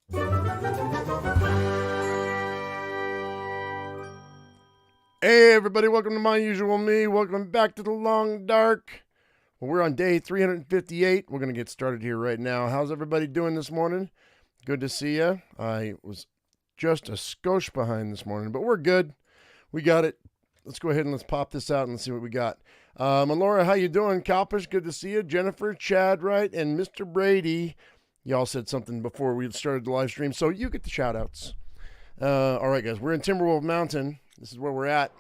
Hey everybody, welcome to My Usual Me. Welcome back to the Long Dark. Well, we're on day 358. We're going to get started here right now. How's everybody doing this morning? Good to see you. I was just a skosh behind this morning, but we're good. We got it. Let's go ahead and let's pop this out and see what we got. Melora, how you doing? Kalpish, good to see you. Jennifer, Chad, right, and Mr. Brady. Y'all said something before we started the live stream, so you get the shout outs. All right, guys, we're in Timberwolf Mountain. This is where we're at,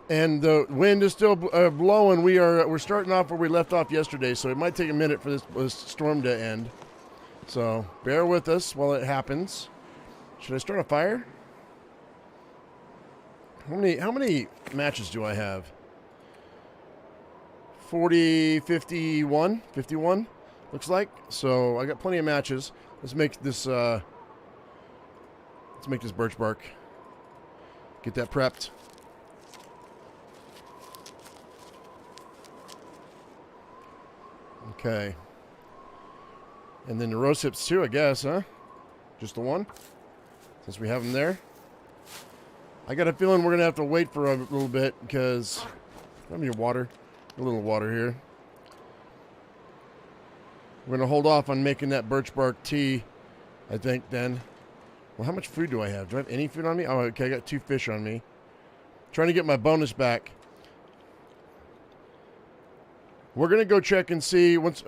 and the wind is still blowing. We're starting off where we left off yesterday, so it might take a minute for this storm to end. So bear with us while it happens. Should I start a fire? How many matches do I have? 40, 51, 51 looks like. So I got plenty of matches. Let's make this birch bark. Get that prepped. Okay. And then the rose hips too, I guess, huh? Just the one? Since we have them there. I got a feeling we're going to have to wait for a little bit because I need water. A little water here. We're going to hold off on making that birch bark tea, I think, then. Well, how much food do I have? Do I have any food on me? Oh, okay, I got 2 fish on me. Trying to get my bonus back. We're going to go check and see once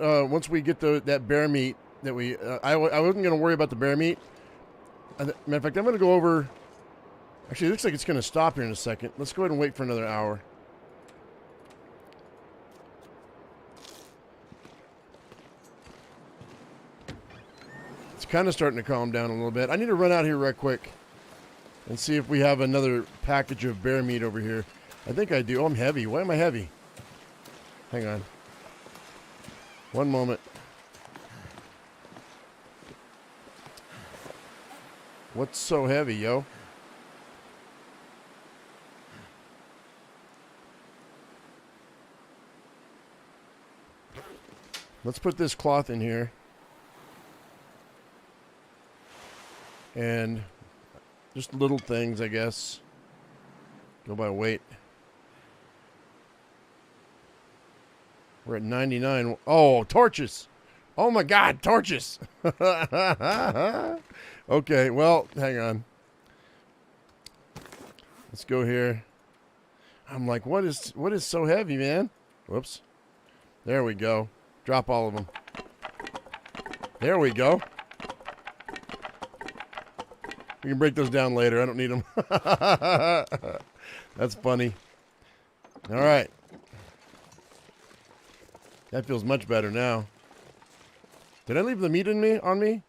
we get that bear meat that we... I wasn't going to worry about the bear meat. Matter of fact, I'm going to go over... Actually, it looks like it's going to stop here in a second. Let's go ahead and wait for another hour. It's kind of starting to calm down a little bit. I need to run out here right quick and see if we have another package of bear meat over here. I think I do. Oh, I'm heavy. Why am I heavy? Hang on. One moment. What's so heavy, yo? Let's put this cloth in here. And just little things, I guess. Go by weight. We're at 99. Oh, torches. Oh my God, torches. Okay, well, hang on. Let's go here. I'm like, what is so heavy, man? Whoops. There we go. Drop all of them. There we go. We can break those down later. I don't need them. That's funny. All right. That feels much better now. Did I leave the meat on me?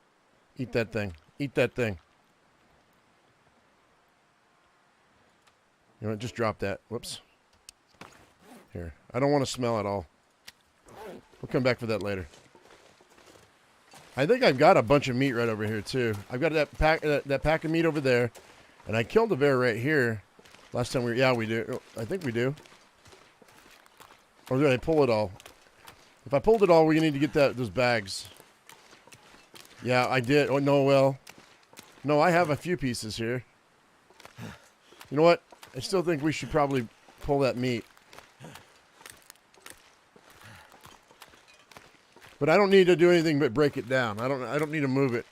Eat that thing. Eat that thing. You know what? Just drop that. Whoops. Here. I don't want to smell at all. We'll come back for that later. I think I've got a bunch of meat right over here too. I've got that pack of meat over there, and I killed a bear right here. Last time we do. I think we do. Or did I pull it all? If I pulled it all, we need to get those bags. Yeah, I did. Oh no, well, no, I have a few pieces here. You know what? I still think we should probably pull that meat. But I don't need to do anything but break it down. I don't need to move it.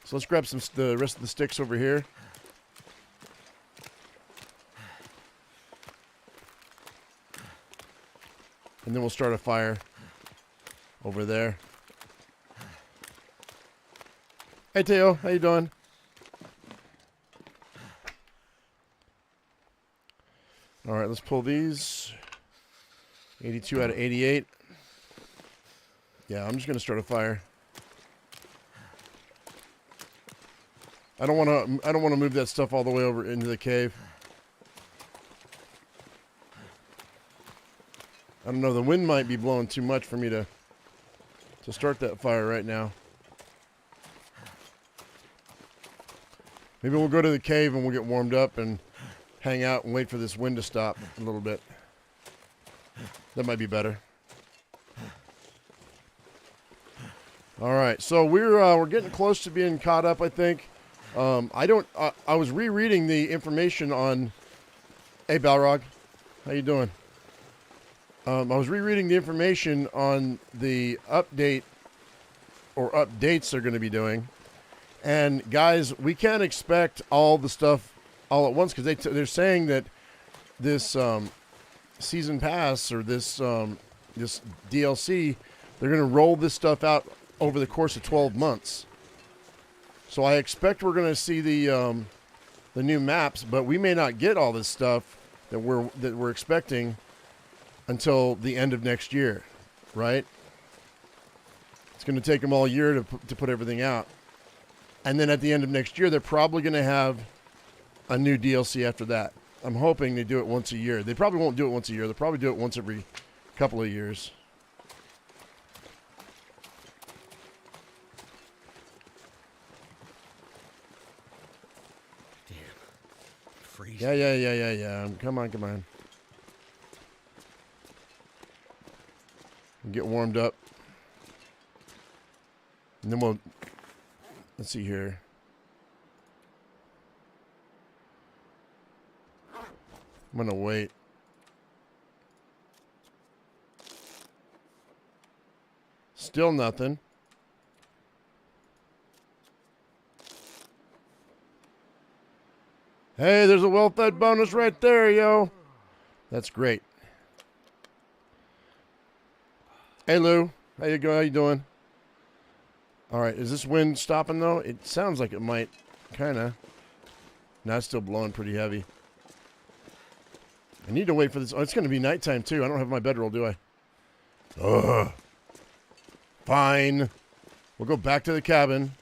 So let's grab the rest of the sticks over here. And then we'll start a fire over there. Hey Teo, how you doing? All right, let's pull these. 82 out of 88. Yeah, I'm just going to start a fire. I don't want to move that stuff all the way over into the cave. I don't know, the wind might be blowing too much for me to start that fire right now. Maybe we'll go to the cave and we'll get warmed up and hang out and wait for this wind to stop a little bit. That might be better. All right, so we're getting close to being caught up, I think. I was rereading the information on. Hey, Balrog, how you doing? I was rereading the information on the update or updates they're going to be doing, and guys, we can't expect all the stuff all at once because they're saying that this season pass or this DLC, they're going to roll this stuff out over the course of 12 months. So I expect we're going to see the new maps, but we may not get all this stuff that we're expecting until the end of next year, right? It's going to take them all year to put everything out. And then at the end of next year, they're probably going to have a new DLC after that. I'm hoping they do it once a year. They probably won't do it once a year. They'll probably do it once every couple of years. Damn. Freeze. Yeah. Come on. Get warmed up. And then let's see here. I'm going to wait. Still nothing. Hey, there's a well-fed bonus right there, yo. That's great. Hey, Lou. How you doing? All right, is this wind stopping, though? It sounds like it might, kind of. No, it's still blowing pretty heavy. I need to wait for this. Oh, it's going to be nighttime, too. I don't have my bedroll, do I? Ugh. Fine. We'll go back to the cabin.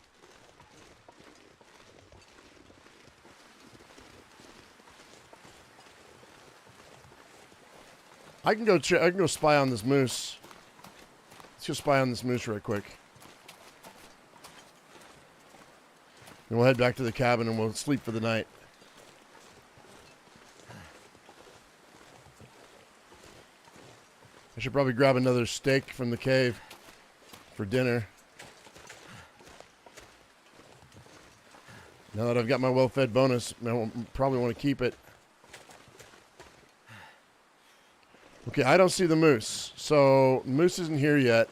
I can go spy on this moose. Let's go spy on this moose right quick. And we'll head back to the cabin and we'll sleep for the night. I should probably grab another steak from the cave for dinner. Now that I've got my well-fed bonus, I probably want to keep it. Okay, I don't see the moose. So, the moose isn't here yet.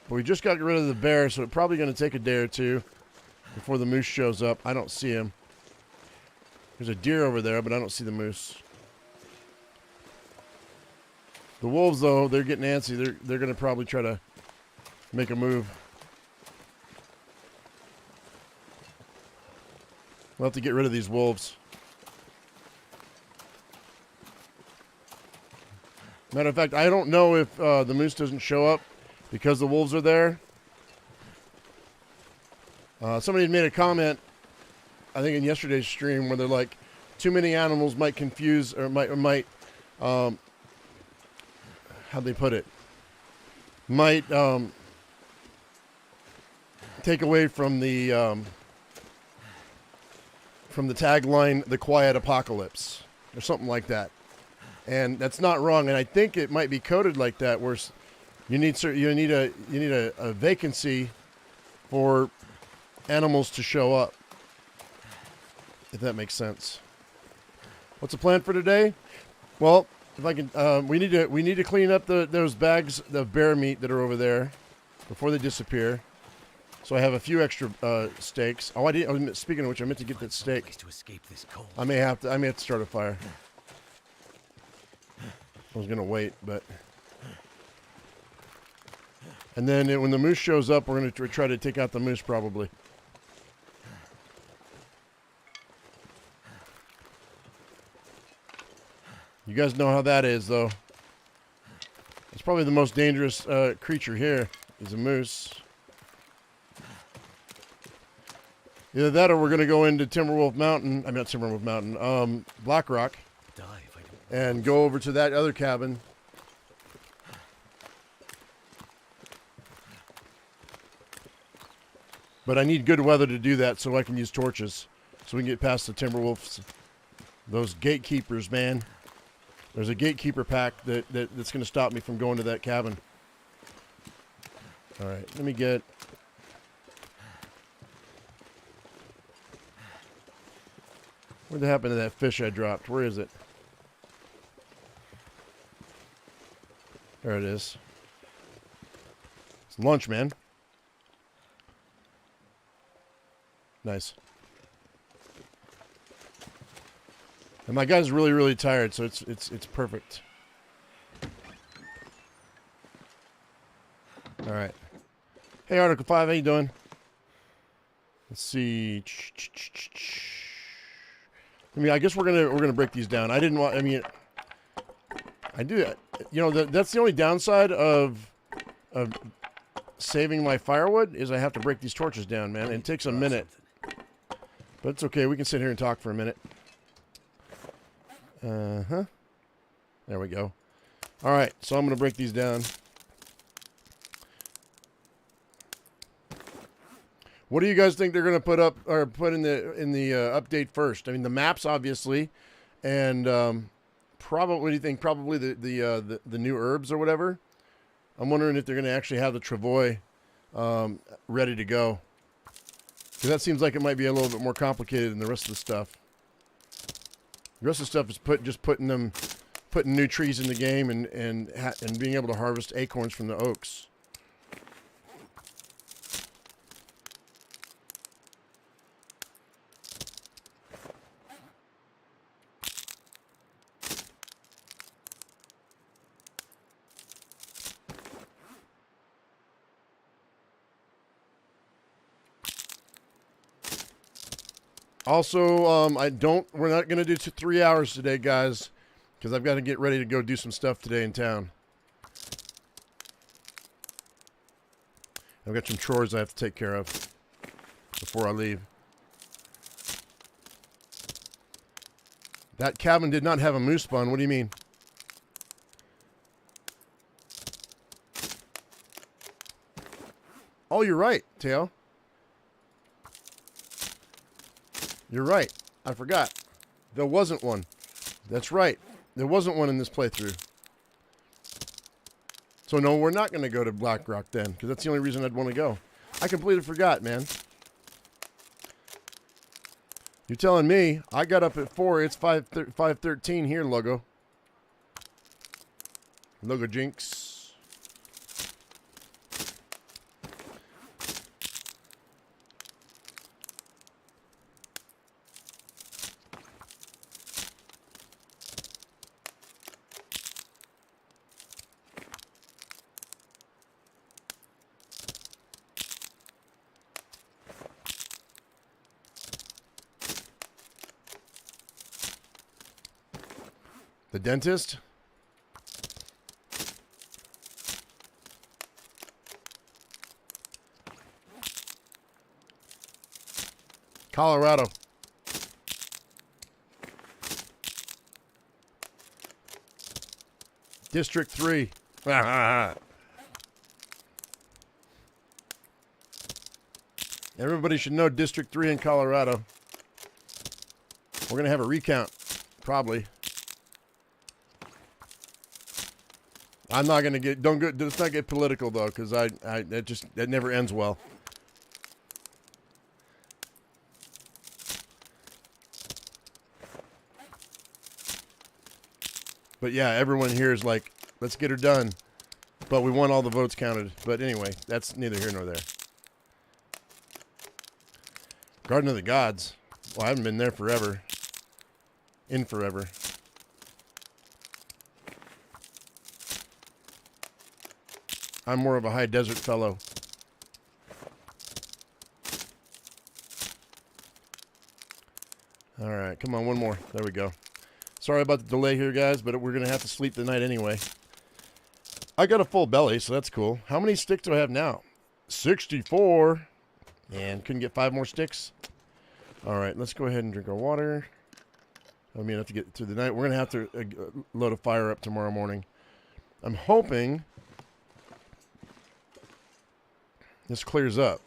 But we just got rid of the bear, so it's probably going to take a day or two before the moose shows up. I don't see him. There's a deer over there, but I don't see the moose. The wolves, though, they're getting antsy. They're going to probably try to make a move. We'll have to get rid of these wolves. Matter of fact, I don't know if the moose doesn't show up because the wolves are there. Somebody had made a comment, I think in yesterday's stream, where they're like, too many animals might confuse or might how'd they put it? Might take away from the tagline, "The Quiet Apocalypse," or something like that. And that's not wrong. And I think it might be coded like that, where you need a vacancy for animals to show up, if that makes sense. What's the plan for today? Well, if I can, we need to clean up those bags of bear meat that are over there before they disappear. So I have a few extra steaks. Oh, speaking of which, I meant to get that steak. To escape this cold. I may have to start a fire. I was gonna wait, but. And then when the moose shows up, we're gonna try to take out the moose probably. You guys know how that is, though. It's probably the most dangerous creature here is a moose. Either that or we're going to go into Timberwolf Mountain. I mean, not Timberwolf Mountain. Black Rock. And go over to that other cabin. But I need good weather to do that so I can use torches. So we can get past the Timberwolves. Those gatekeepers, man. There's a gatekeeper pack that's going to stop me from going to that cabin. All right, let me get... What happened to that fish I dropped? Where is it? There it is. It's lunch, man. Nice. And my guy's really, really tired, so it's perfect. All right. Hey, Article 5, how you doing? Let's see. I guess we're gonna break these down. I didn't want. I mean, I do. You know, that's the only downside of saving my firewood is I have to break these torches down, man. It takes a minute, but it's okay. We can sit here and talk for a minute. There we go. All right, so I'm gonna break these down. What do you guys think they're gonna put up or put in the update first? I mean, the maps obviously, and probably. What do you think? Probably the new herbs or whatever. I'm wondering if they're gonna actually have the travois ready to go, because that seems like it might be a little bit more complicated than the rest of the stuff. The rest of the stuff is putting new trees in the game and being able to harvest acorns from the oaks. Also, we're not going to do 3 hours today, guys, because I've got to get ready to go do some stuff today in town. I've got some chores I have to take care of before I leave. That cabin did not have a moose spawn. What do you mean? Oh, you're right, Tail. You're right. I forgot. There wasn't one. That's right. There wasn't one in this playthrough. So no, we're not going to go to Black Rock then, because that's the only reason I'd want to go. I completely forgot, man. You're telling me I got up at 4. It's 5:13 here, Logo. Logo Jinx. The dentist? Colorado. District 3. Everybody should know District 3 in Colorado. We're going to have a recount, probably. I'm not going to get, let's not get political though, because that never ends well. But yeah, everyone here is like, let's get her done. But we want all the votes counted. But anyway, that's neither here nor there. Garden of the Gods. Well, I haven't been there forever. In forever. I'm more of a high desert fellow. All right, come on, one more. There we go. Sorry about the delay here, guys, but we're going to have to sleep tonight anyway. I got a full belly, so that's cool. How many sticks do I have now? 64. And couldn't get 5 more sticks. All right, let's go ahead and drink our water. I mean, I have to get through the night. We're going to have to load a fire up tomorrow morning. I'm hoping this clears up.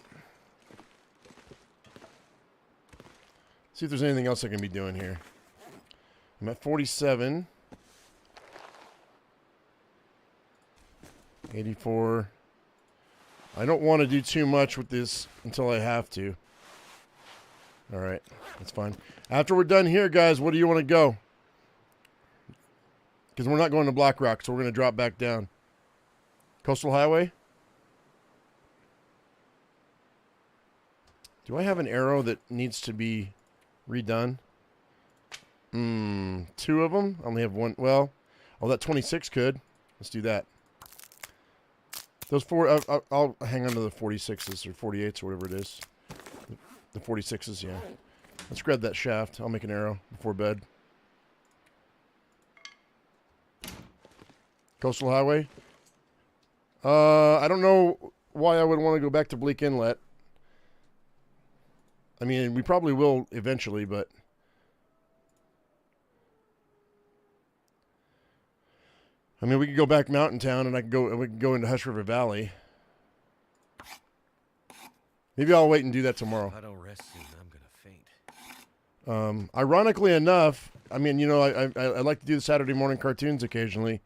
See if there's anything else I can be doing here. I'm at 47. 84. I don't want to do too much with this until I have to. All right, that's fine. After we're done here, guys, what do you want to go? Because we're not going to Black Rock, so we're going to drop back down. Coastal Highway? Do I have an arrow that needs to be redone? 2 of them? I only have 1. Well, that 26 could. Let's do that. Those 4, I'll hang on to the 46s or 48s or whatever it is. The 46s, yeah. Let's grab that shaft. I'll make an arrow before bed. Coastal Highway? I don't know why I would want to go back to Bleak Inlet. I mean, we probably will eventually, but... I mean, we could go back Mountain Town, and we can go into Hush River Valley. Maybe I'll wait and do that tomorrow. If I don't rest soon, I'm gonna faint. Ironically enough, I mean, you know, I like to do the Saturday morning cartoons occasionally.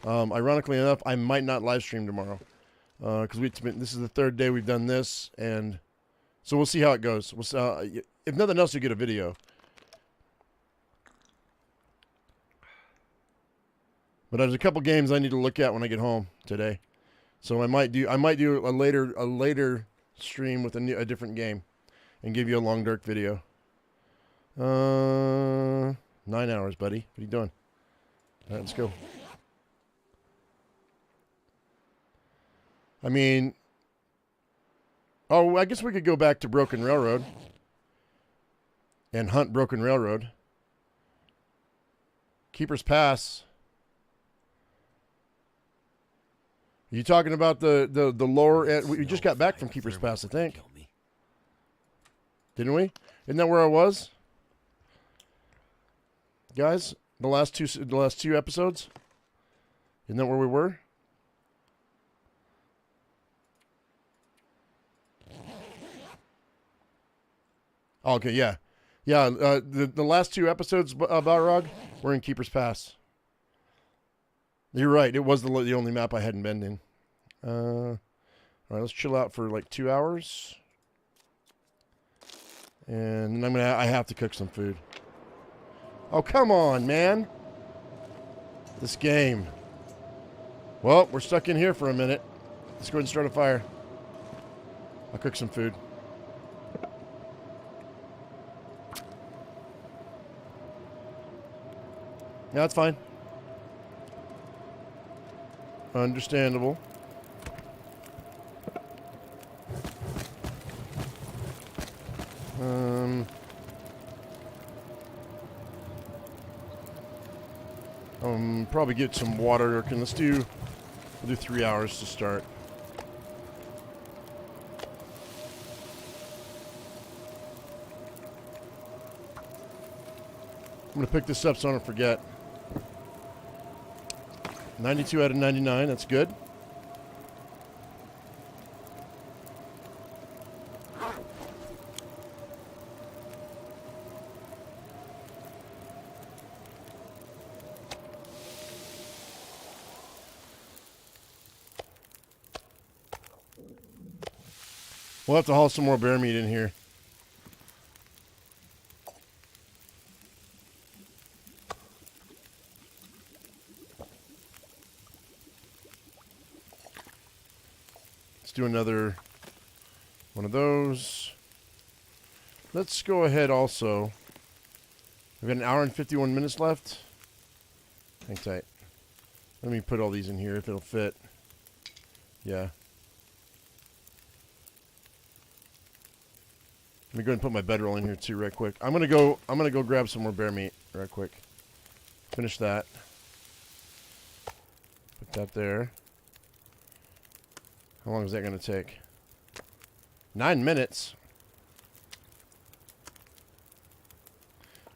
Ironically enough, I might not live stream tomorrow because this is the 3rd day we've done this, and so we'll see how it goes. If nothing else, you get a video. But there's a couple games I need to look at when I get home today, so I might do a later stream with a different game, and give you a Long Dark video. 9 hours, buddy. What are you doing? All right, let's go. I mean, I guess we could go back to Broken Railroad and hunt Broken Railroad. Keeper's Pass. Are you talking about the lower end? We just got back from Keeper's Pass, I think. Didn't we? Isn't that where I was? Guys, the last two episodes? Isn't that where we were? Okay, yeah. Yeah, the last 2 episodes, Balrog, were in Keeper's Pass. You're right. It was the only map I hadn't been in. All right, let's chill out for like 2 hours. And then I have to cook some food. Oh, come on, man. This game. Well, we're stuck in here for a minute. Let's go ahead and start a fire. I'll cook some food. Yeah, that's fine. Understandable. Probably get some water. We'll do 3 hours to start. I'm gonna pick this up so I don't forget. 92 out of 99, that's good. We'll have to haul some more bear meat in here. Do another one of those. Let's go ahead also. We've got 1 hour and 51 minutes left. Hang tight. Let me put all these in here if it'll fit. Yeah. Let me go ahead and put my bedroll in here too right quick. I'm gonna go grab some more bear meat right quick. Finish that. Put that there. How long is that going to take? 9 minutes.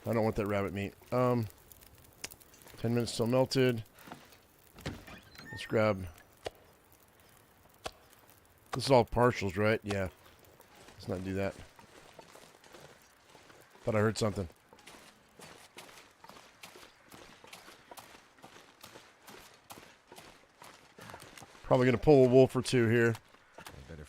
I don't want that rabbit meat. 10 minutes till melted. Let's grab... This is all partials, right? Yeah. Let's not do that. Thought I heard something. Probably going to pull a wolf or two here. I better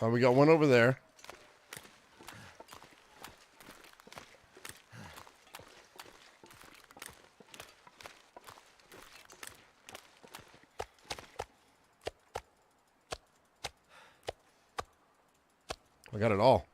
We got one over there. I got it all.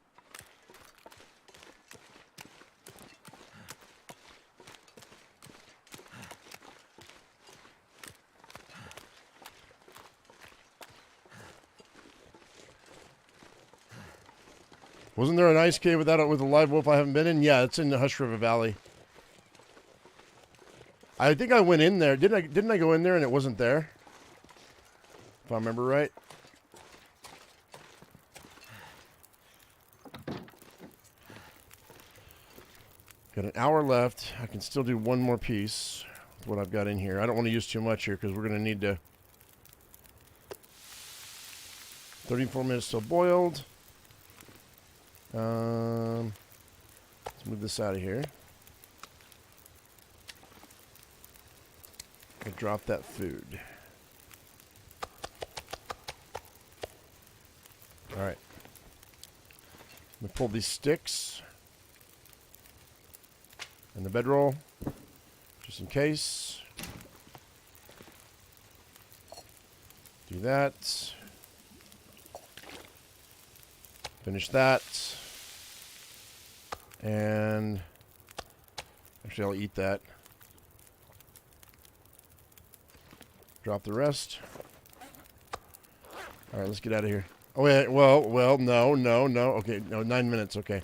Wasn't there an ice cave with a live wolf I haven't been in? Yeah, it's in the Hush River Valley. I think I went in there. Didn't I go in there and it wasn't there? If I remember right. Got an hour left. I can still do one more piece with what I've got in here. I don't want to use too much here because we're going to need to... 34 minutes till boiled. Let's move this out of here. I'll drop that food. All right. I'm going to pull these sticks and the bedroll, just in case. Do that. Finish that. And actually, I'll eat that. Drop the rest. All right, let's get out of here. Oh, wait, well, no. Okay, no, 9 minutes. Okay,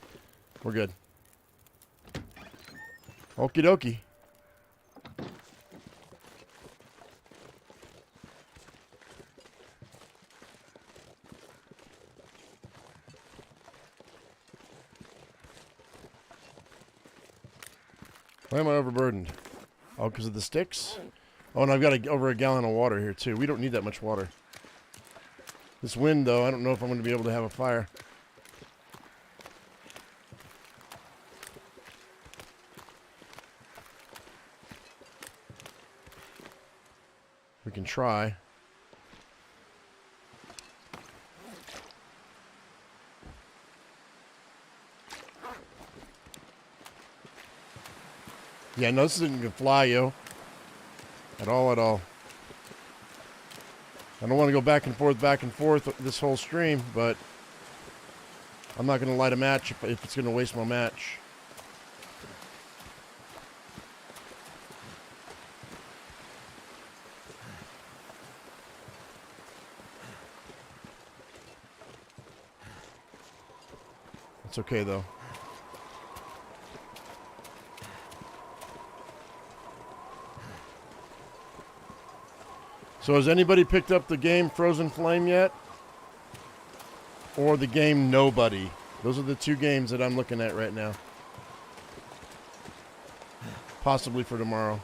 we're good. Okie dokie. Why am I overburdened? Oh, because of the sticks? Oh, and I've got over a gallon of water here, too. We don't need that much water. This wind, though, I don't know if I'm going to be able to have a fire. We can try. Yeah, no, this isn't going to fly, yo. At all. I don't want to go back and forth this whole stream, but I'm not going to light a match if it's going to waste my match. It's okay, though. So has anybody picked up the game Frozen Flame yet? Or the game Nobody? Those are the two games that I'm looking at right now. Possibly for tomorrow.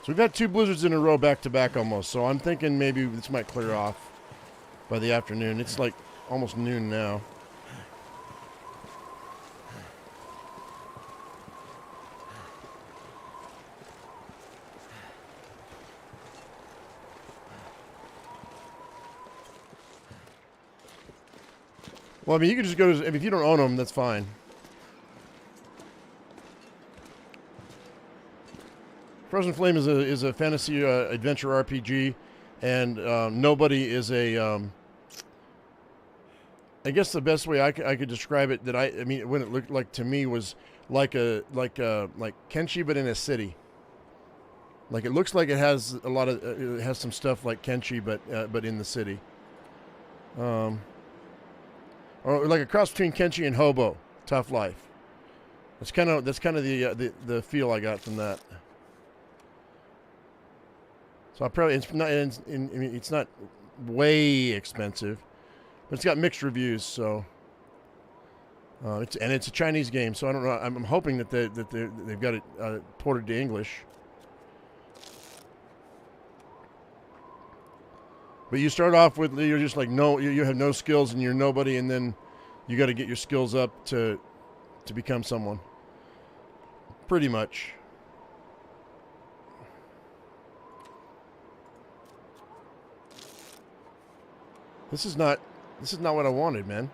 So we've had two blizzards in a row back to back almost. So I'm thinking maybe this might clear off by the afternoon. It's like almost noon now. Well, I mean, you can just go to, if you don't own them, that's fine. Frozen Flame is a fantasy adventure RPG, and Nobody is a I guess the best way I could describe it, I mean, when it looked like to me was like Kenshi, but in a city. Like it looks like it has a lot of it has some stuff like Kenshi, but in the city. Or like a cross between Kenshi and Hobo, Tough Life. That's kind of the feel I got from that. So I probably I mean, it's not way expensive. But it's got mixed reviews, so it's a Chinese game, so I don't know. I'm hoping that they've got it ported to English. But you start off with you're just like you have no skills and you're nobody, and then you got to get your skills up to to become someone. Pretty much. This is not what I wanted, man.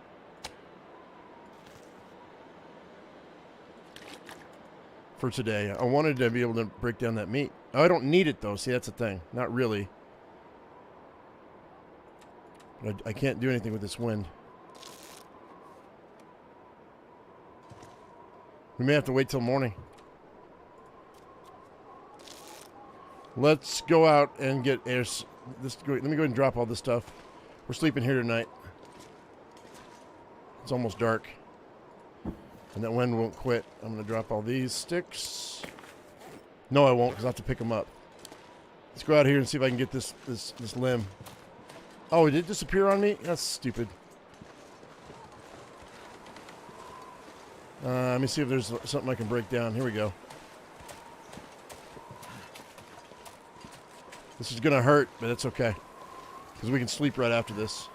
For today, I wanted to be able to break down that meat. Oh, I don't need it though. See, that's the thing. Not really. But I can't do anything with this wind. We may have to wait till morning. Let's go out and get air. Let me go ahead and drop all this stuff. We're sleeping here tonight. It's almost dark. And that wind won't quit. I'm going to drop all these sticks. No, I won't, because I have to pick them up. Let's go out here and see if I can get this limb. Oh, it did disappear on me? That's stupid. Let me see if there's something I can break down. Here we go. This is going to hurt, but it's okay. Because we can sleep right after this.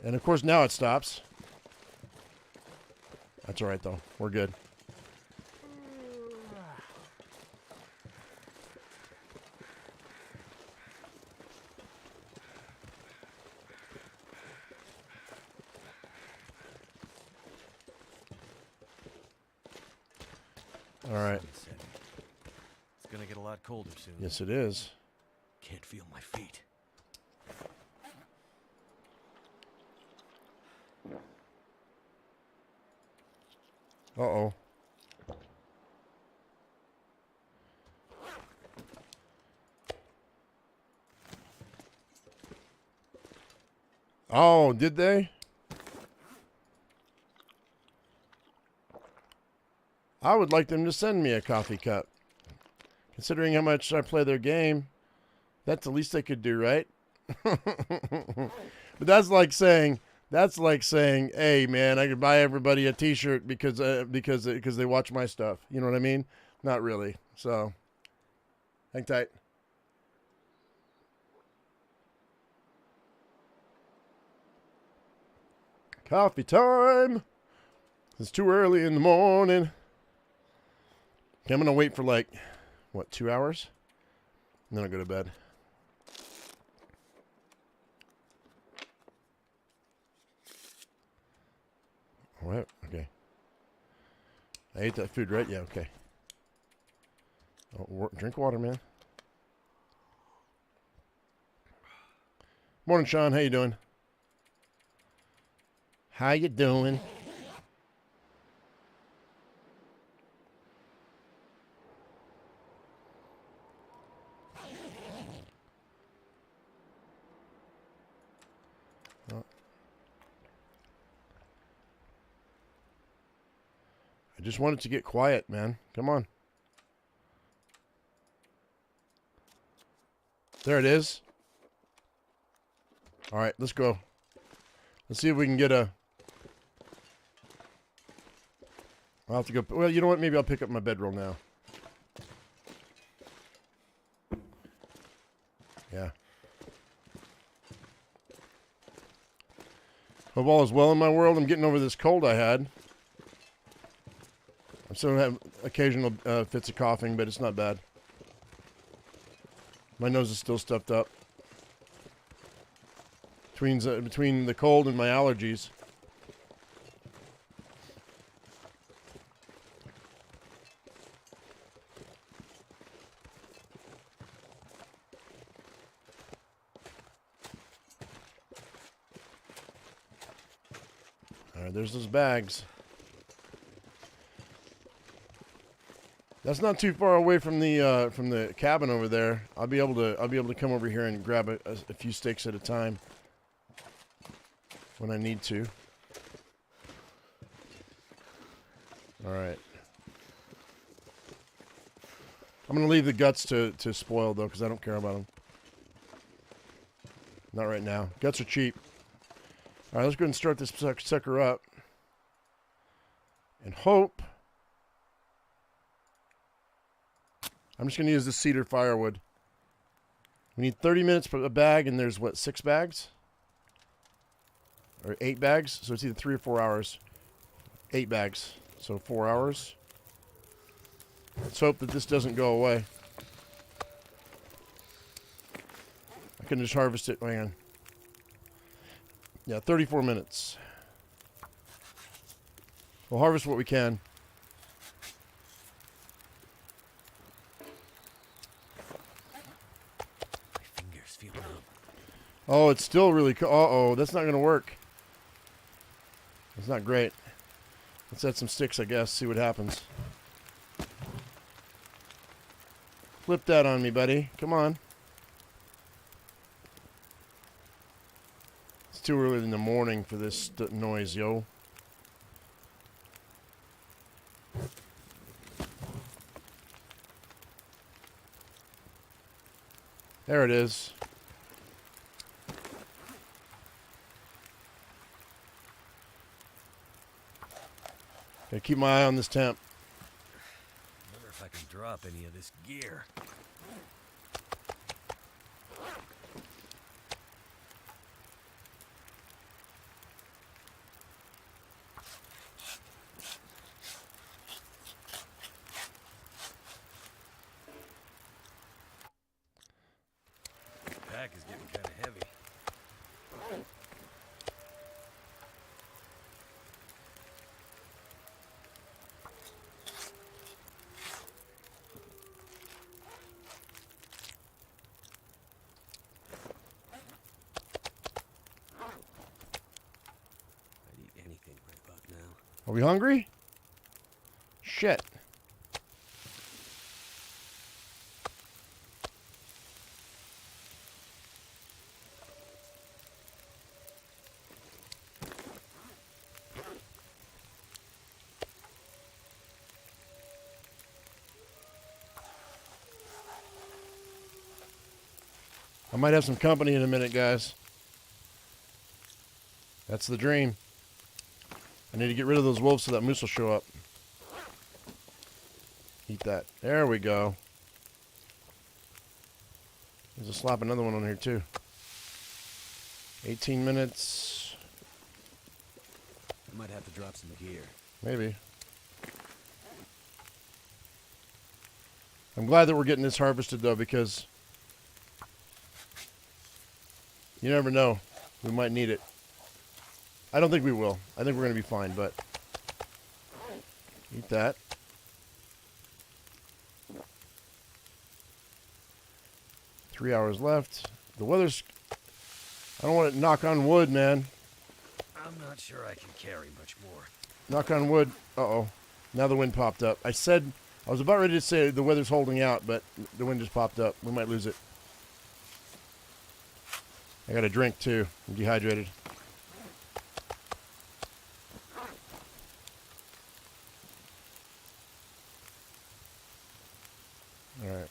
And of course now it stops. That's alright though. We're good. Alright. It's gonna get a lot colder soon. Yes it is. Can't feel my feet. Uh-oh. Oh, did they? I would like them to send me a coffee cup. Considering how much I play their game, that's the least they could do, right? But that's like saying, hey man, I could buy everybody a T-shirt because they watch my stuff. You know what I mean? Not really. So, hang tight. Coffee time. It's too early in the morning. Okay, I'm gonna wait for like, what, 2 hours? And then I'll go to bed. What? Okay. I ate that food, right? Yeah, okay. Oh, drink water, man. Morning, Sean. How you doing? How you doing? I just wanted to get quiet, man. Come on. There it is. All right, let's go. Let's see if we can get a... I'll have to go... Well, you know what? Maybe I'll pick up my bedroll now. Yeah. Hope all is well in my world. I'm getting over this cold I had. I'm still having occasional fits of coughing, but it's not bad. My nose is still stuffed up. Between the cold and my allergies. All right, there's those bags. That's not too far away from the cabin over there. I'll be able to come over here and grab a few steaks at a time when I need to. All right. I'm gonna leave the guts to spoil though, because I don't care about them. Not right now. Guts are cheap. All right, let's go ahead and start this sucker up, and hope. I'm just going to use this cedar firewood. We need 30 minutes for a bag, and there's, what, 6 bags? or 8 bags. So it's either 3 or 4 hours. 8 bags. So 4 hours. Let's hope that this doesn't go away. I can just harvest it. Hang on. Yeah, 34 minutes. We'll harvest what we can. My fingers feel numb. Oh, it's still really uh-oh, that's not going to work. It's not great. Let's add some sticks, I guess, see what happens. Flip that on me, buddy. Come on. It's too early in the morning for this noise, yo. There it is. Gotta keep my eye on this temp. Wonder if I can drop any of this gear. Pack is getting kind of heavy. I'd eat anything for a buck now. Are we hungry? Shit. I might have some company in a minute, guys. That's the dream. I need to get rid of those wolves so that moose will show up. Eat that. There we go. There's a slap another one on here too. 18 minutes. I might have to drop some gear. Maybe. I'm glad that we're getting this harvested though, because you never know. We might need it. I don't think we will. I think we're going to be fine, but eat that. Three hours left. The weather's... I don't want to knock on wood, man. I'm not sure I can carry much more. Knock on wood. Uh-oh. Now the wind popped up. I was about ready to say the weather's holding out, but the wind just popped up. We might lose it. I got a drink, too. I'm dehydrated. All right.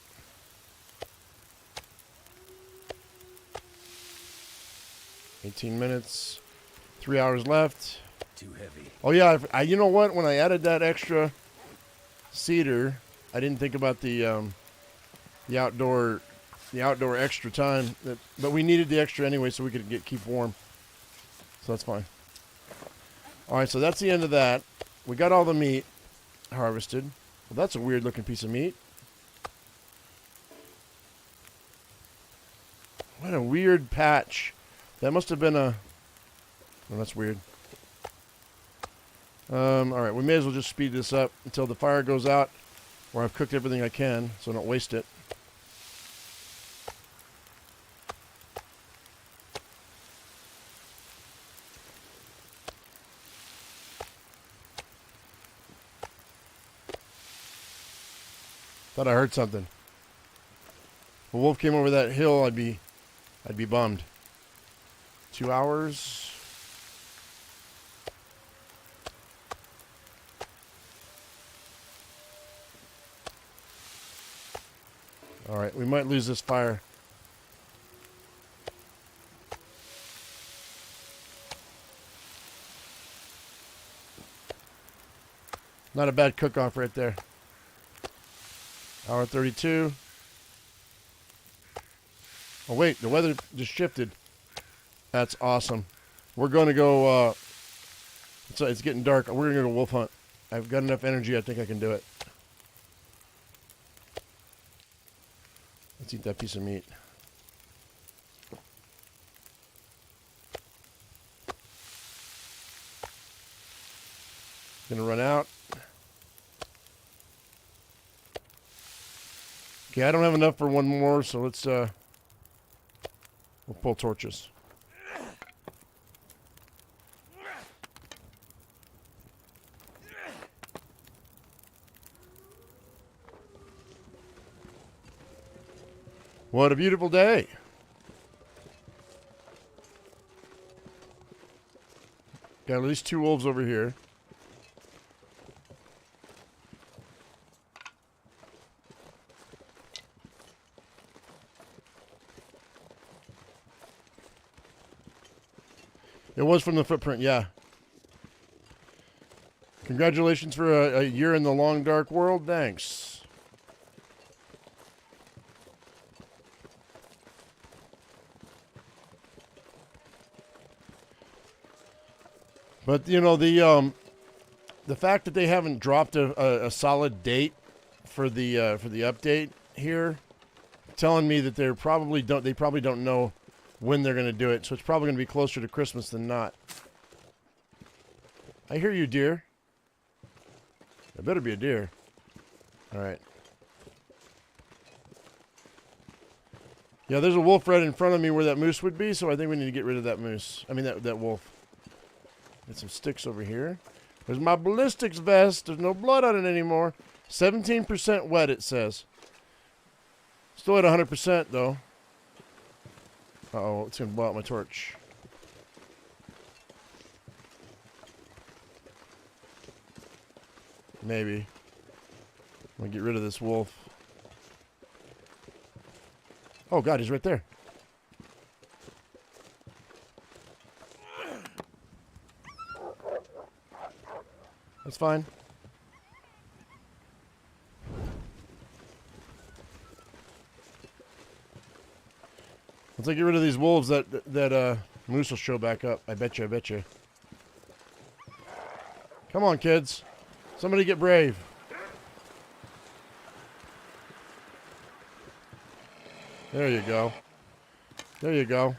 $18 minutes. 3 hours left. Too heavy. Oh, yeah. You know what? When I added that extra cedar, I didn't think about the outdoor extra time. But we needed the extra anyway so we could keep warm. So that's fine. All right, so that's the end of that. We got all the meat harvested. Well, that's a weird looking piece of meat. What a weird patch. That must have been a... Oh, that's weird. All right, we may as well just speed this up until the fire goes out, or I've cooked everything I can, so I don't waste it. Thought I heard something. If a wolf came over that hill, I'd be bummed. 2 hours. All right, we might lose this fire. Not a bad cook-off right there. Hour 32. Oh, wait, the weather just shifted. That's awesome. we're going to go, it's getting dark. We're going to go wolf hunt. I've got enough energy. I think I can do it. Let's eat that piece of meat. Gonna run out. Okay, I don't have enough for one more, so let's we'll pull torches. What a beautiful day. Got at least 2 wolves over here. It was from the footprint, yeah. Congratulations for a year in the long, dark world. Thanks. But, you know, the fact that they haven't dropped a solid date for the update here, telling me that they probably don't know when they're going to do it, so it's probably going to be closer to Christmas than not. I hear you, deer. It better be a deer. All right. Yeah, there's a wolf right in front of me where that moose would be, so I think we need to get rid of that moose. I mean, that wolf. Get some sticks over here. There's my ballistics vest. There's no blood on it anymore. 17% wet, it says. Still at 100%, though. Uh-oh, it's going to blow out my torch. Maybe. I'm going to get rid of this wolf. Oh, God, he's right there. That's fine. Once I get rid of these wolves, that moose will show back up. I bet you. Come on, kids. Somebody get brave. There you go. There you go.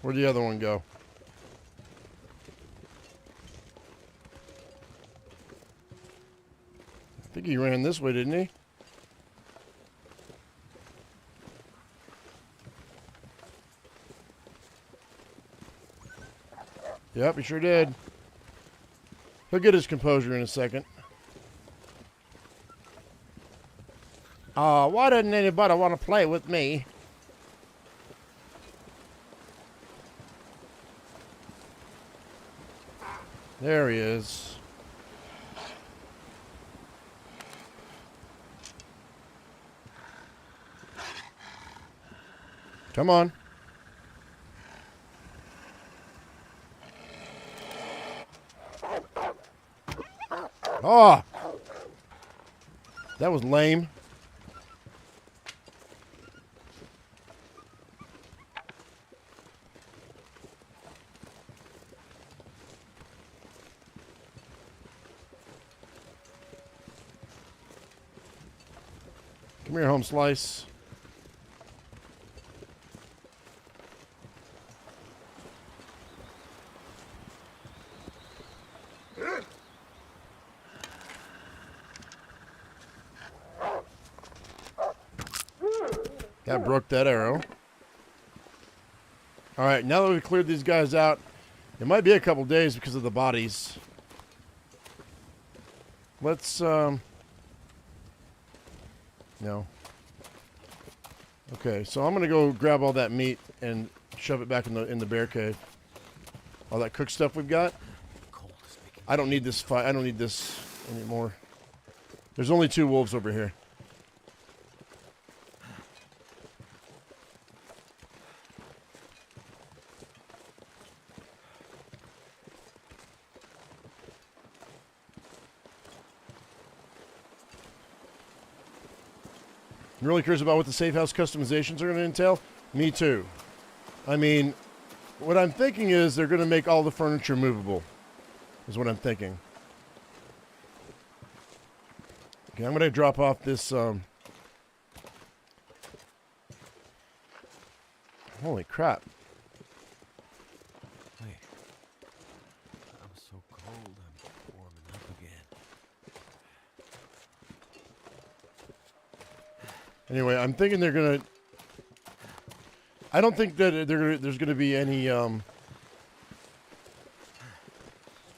Where'd the other one go? I think he ran this way, didn't he? Yep, he sure did. He'll get his composure in a second. Why doesn't anybody want to play with me? There he is. Come on. Oh! That was lame. Come here, home slice. That broke that arrow. All right, now that we've cleared these guys out, it might be a couple days because of the bodies. Let's, no. Okay, so I'm gonna go grab all that meat and shove it back in the bear cave. All that cooked stuff we've got. I don't need this fight. I don't need this anymore. There's only 2 wolves over here. I'm really curious about what the safe house customizations are going to entail. Me too. I mean, what I'm thinking is they're going to make all the furniture movable. Is what I'm thinking. Okay, I'm going to drop off this... Holy crap. Wait. I'm so cold, I'm warming up again. Anyway, I'm thinking they're going to... I don't think that there's going to be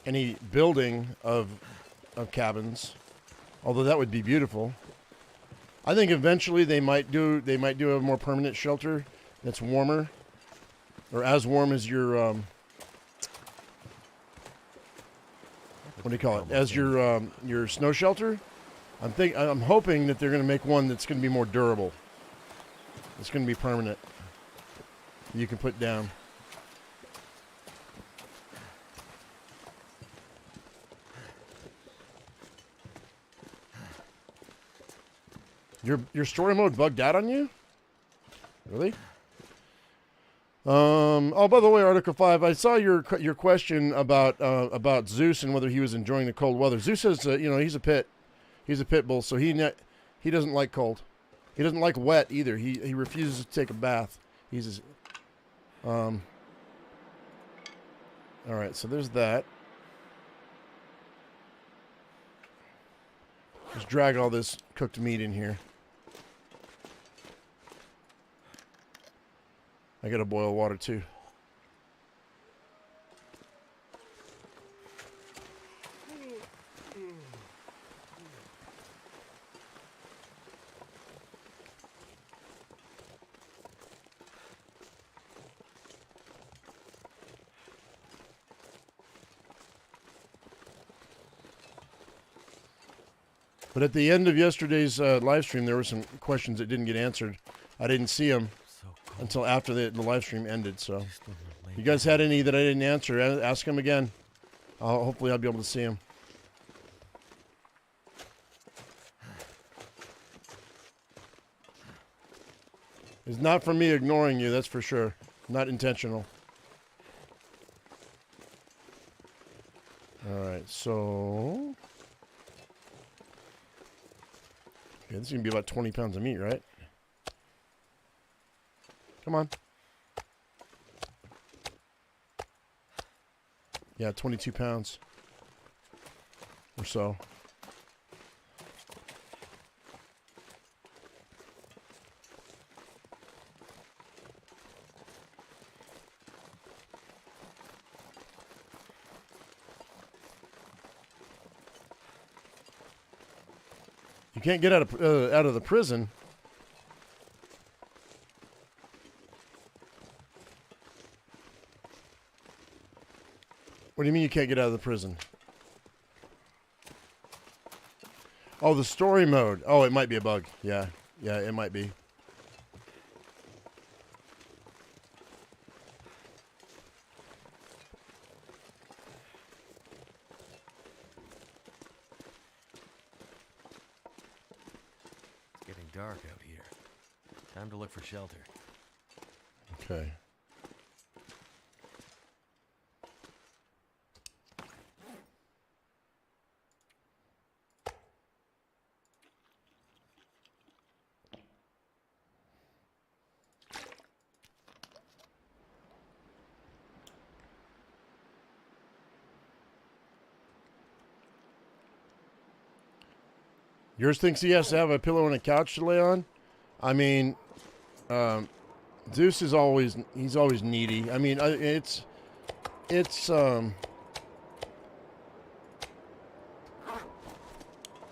any building of cabins, although that would be beautiful. I think eventually they might do a more permanent shelter that's warmer, or as warm as your what do you call it? As your snow shelter. I'm hoping that they're going to make one that's going to be more durable. It's going to be permanent. You can put down. Your story mode bugged out on you? Really? Oh, by the way, Article 5, I saw your question about Zeus and whether he was enjoying the cold weather. Zeus says, he's a pit bull, so he doesn't like cold. He doesn't like wet either. He refuses to take a bath. He's all right, so there's that. Just drag all this cooked meat in here. I gotta boil water too. But at the end of yesterday's live stream, there were some questions that didn't get answered. I didn't see them until after the live stream ended. So, you guys had any that I didn't answer? Ask them again. Hopefully, I'll be able to see them. It's not from me ignoring you, that's for sure. Not intentional. All right, so... Okay, this is going to be about 20 pounds of meat, right? Come on. Yeah, 22 pounds. Or so. You can't get out of the prison. What do you mean you can't get out of the prison? Oh, the story mode. Oh, it might be a bug. Yeah, it might be. Dark out here. Time to look for shelter. Okay. Yours thinks he has to have a pillow and a couch to lay on? I mean, Zeus is always needy. I mean, it's I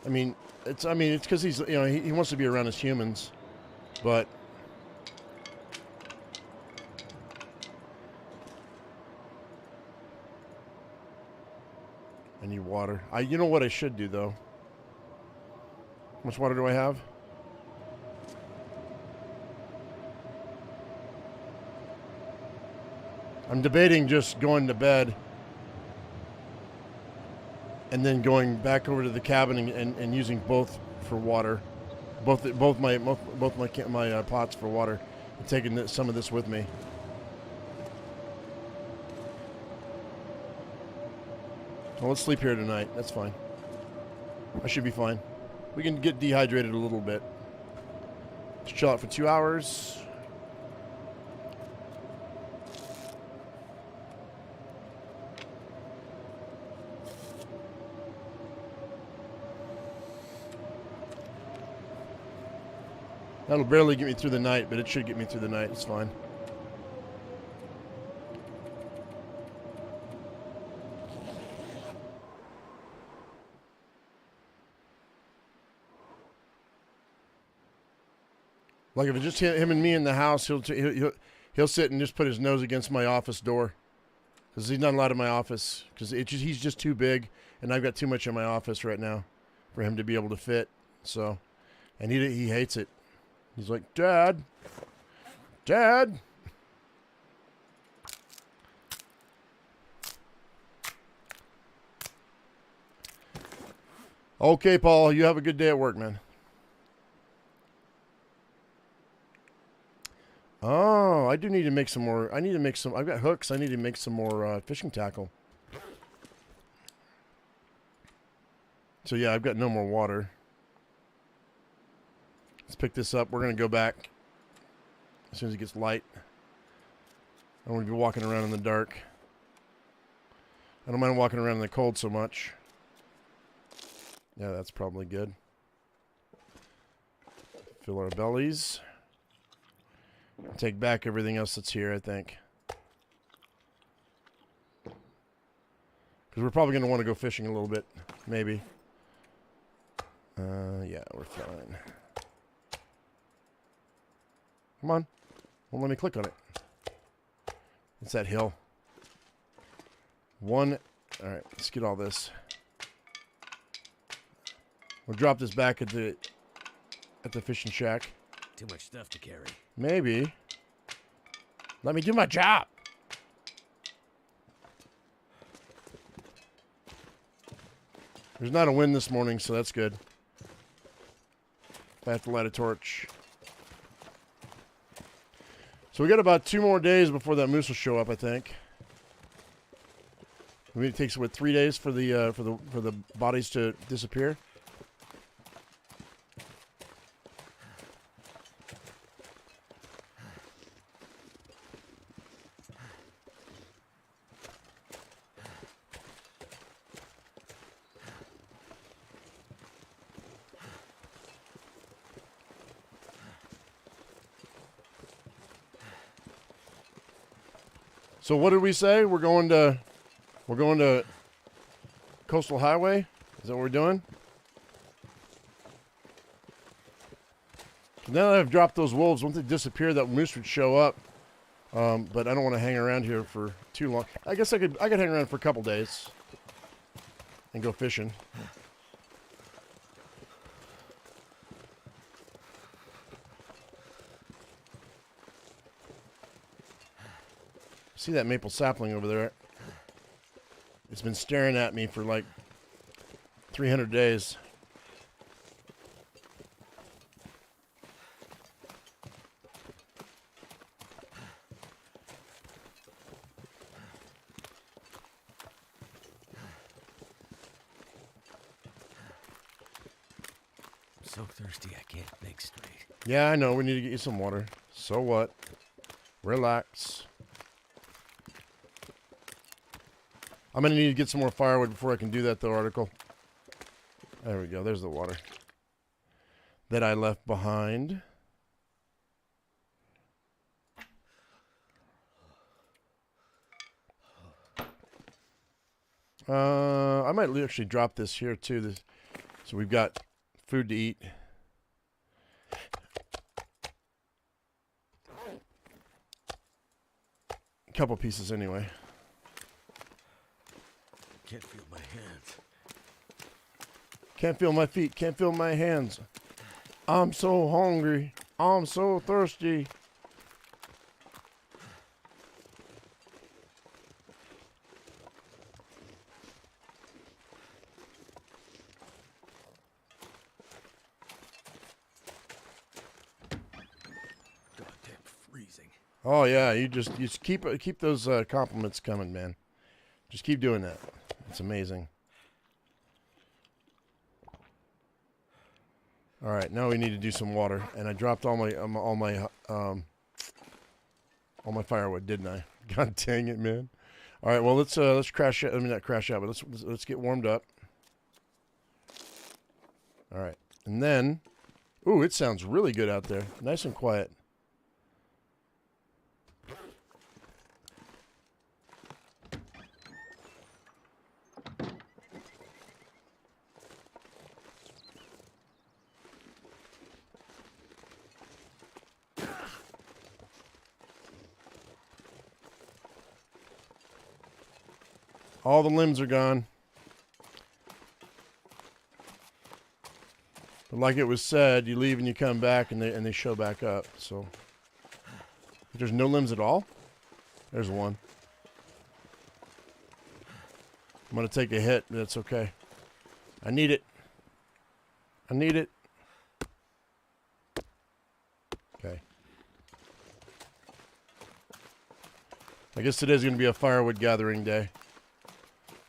mean, it's because he's, he wants to be around his humans, but I need water. You know what I should do though? How much water do I have? I'm debating just going to bed and then going back over to the cabin and using both for water. both my pots for water. I'm taking some of this with me. Well, let's sleep here tonight. That's fine. I should be fine. We can get dehydrated a little bit. Just chill out for 2 hours. That'll barely get me through the night, but it should get me through the night. It's fine. Like if it's just him and me in the house, he'll sit and just put his nose against my office door, because he's not allowed in my office because he's just too big, and I've got too much in my office right now for him to be able to fit. So, and he hates it. He's like, Dad. Okay, Paul, you have a good day at work, man. Oh, I do need to make some more. I've got hooks. I need to make some more fishing tackle. So yeah, I've got no more water. Let's pick this up. We're going to go back as soon as it gets light. I don't want to be walking around in the dark. I don't mind walking around in the cold so much. Yeah, that's probably good. Fill our bellies. Take back everything else that's here, I think. Because we're probably going to want to go fishing a little bit. Maybe. Yeah, we're fine. Come on. Won't let me click on it. It's that hill. Alright, let's get all this. We'll drop this back at the fishing shack. Too much stuff to carry. Maybe. Let me do my job. There's not a wind this morning, so that's good. I have to light a torch. So we got about 2 more days before that moose will show up, I think. I mean, it takes, what, 3 days for the bodies to disappear? So what did we say? We're going to Coastal Highway? Is that what we're doing? Now that I've dropped those wolves, once they disappear, that moose would show up. But I don't want to hang around here for too long. I guess I could hang around for a couple days and go fishing. See that maple sapling over there? It's been staring at me for like 300 days. I'm so thirsty I can't think straight. Yeah, I know. We need to get you some water. So what? Relax. I'm going to need to get some more firewood before I can do that, though, Article. There we go. There's the water that I left behind. I might actually drop this here, too. So we've got food to eat. A couple pieces, anyway. Can't feel my hands. Can't feel my feet. Can't feel my hands. I'm so hungry. I'm so thirsty. Oh yeah, you just keep those compliments coming, man. Just keep doing that. It's amazing. All right, now we need to do some water, and I dropped all my firewood, didn't I? God dang it, man! All right, well let's crash out. I mean not crash out, but let's get warmed up. All right, and then, ooh, it sounds really good out there, nice and quiet. All the limbs are gone. But like it was said, you leave and you come back and they show back up. So there's no limbs at all? There's one. I'm going to take a hit, but that's okay. I need it. I need it. Okay. I guess today's going to be a firewood gathering day.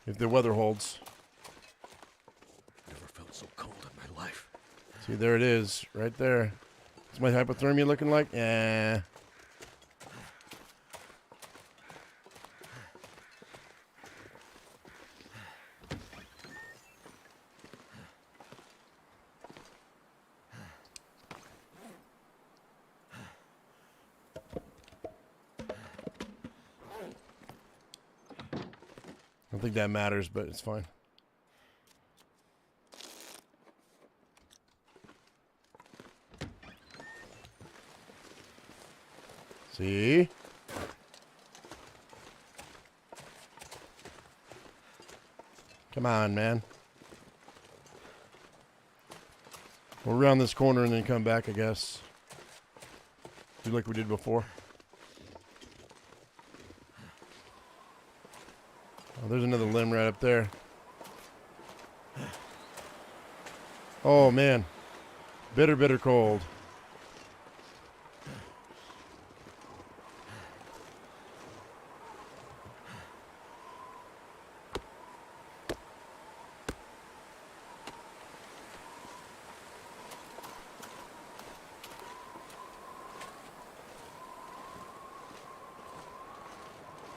If the weather holds. Never felt so cold in my life. See, there it is. Right there. What's my hypothermia looking like? Yeah. I don't think that matters, but it's fine. See? Come on, man. We'll round this corner and then come back, I guess. Do like we did before. Oh, there's another limb right up there. Oh, man. Bitter, bitter cold.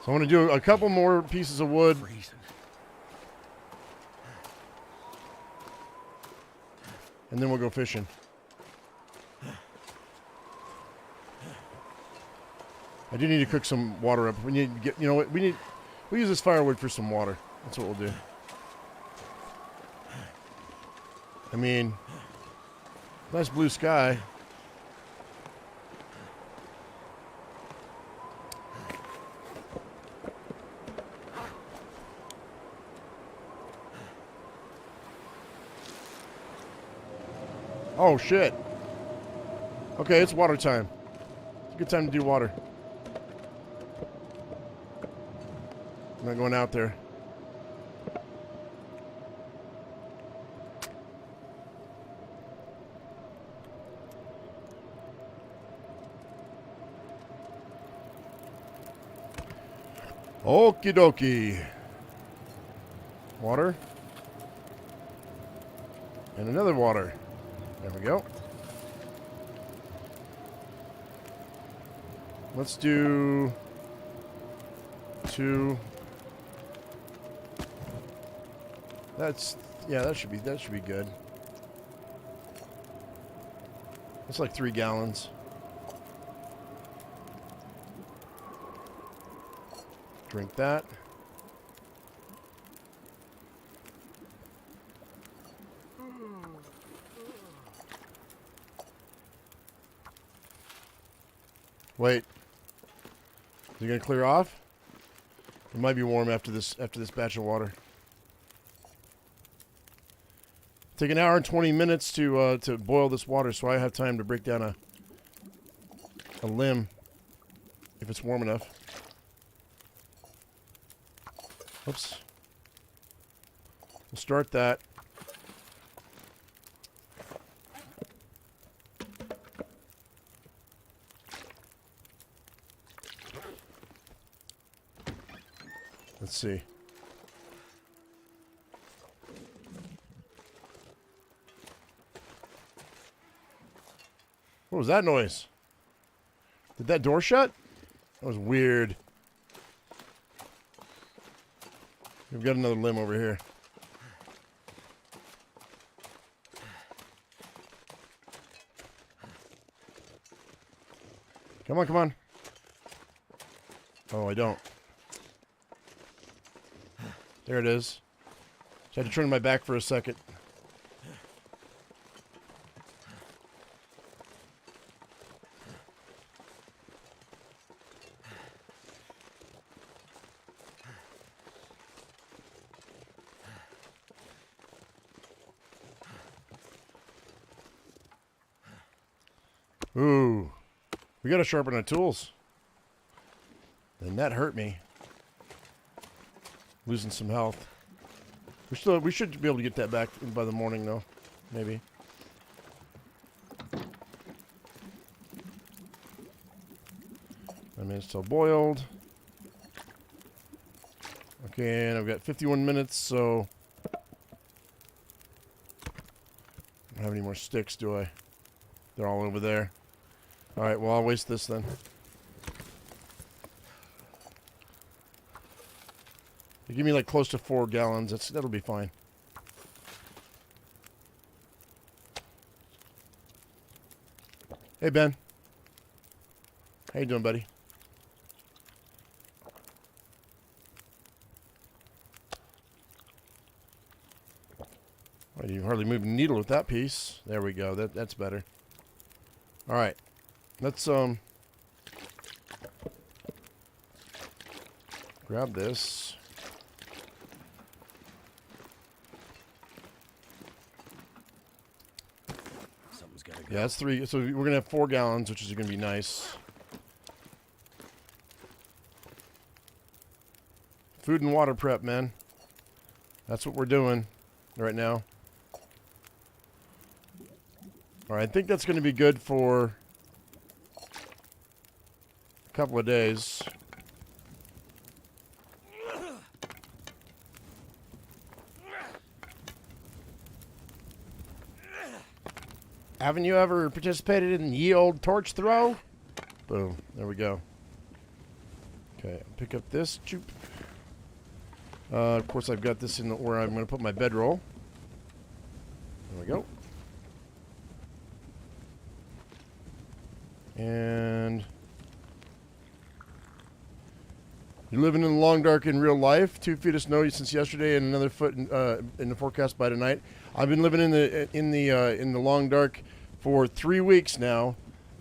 So I want to do a couple more pieces of wood. Freezing. And then we'll go fishing. I do need to cook some water up. We need to get, you know what? We'll use this firewood for some water. That's what we'll do. I mean, nice blue sky. Oh, shit. Okay, it's water time. It's a good time to do water. I'm not going out there. Okie dokie. Water. And another water. There we go. Let's do 2. Yeah, that should be good. That's like 3 gallons. Drink that. Wait. Is it gonna clear off? It might be warm after this batch of water. Take an hour and 20 minutes to boil this water, so I have time to break down a limb if it's warm enough. Oops. We'll start that. Let's see. What was that noise? Did that door shut? That was weird. We've got another limb over here. Come on, come on. Oh, I don't. There it is. Just had to turn my back for a second. Ooh. We gotta sharpen our tools. And that hurt me. Losing some health. We should be able to get that back by the morning though. Maybe. I mean, it's still boiled. Okay, and I've got 51 minutes, so I don't have any more sticks, do I? They're all over there. Alright, well, I'll waste this then. They give me like close to 4 gallons. That'll be fine. Hey, Ben. How you doing, buddy? Well, you hardly moved the needle with that piece. There we go. That's better. All right. Let's grab this. Something's gotta go. Yeah, that's 3. So we're gonna have 4 gallons, which is gonna be nice. Food and water prep, man. That's what we're doing right now. All right, I think that's gonna be good for a couple of days. Haven't you ever participated in ye old torch throw? Boom. There we go. Okay, pick up this. Of course, I've got this in where I'm going to put my bedroll. There we go. And you're living in the long dark in real life. 2 feet of snow since yesterday, and another foot in the forecast by tonight. I've been living in the long dark for 3 weeks now,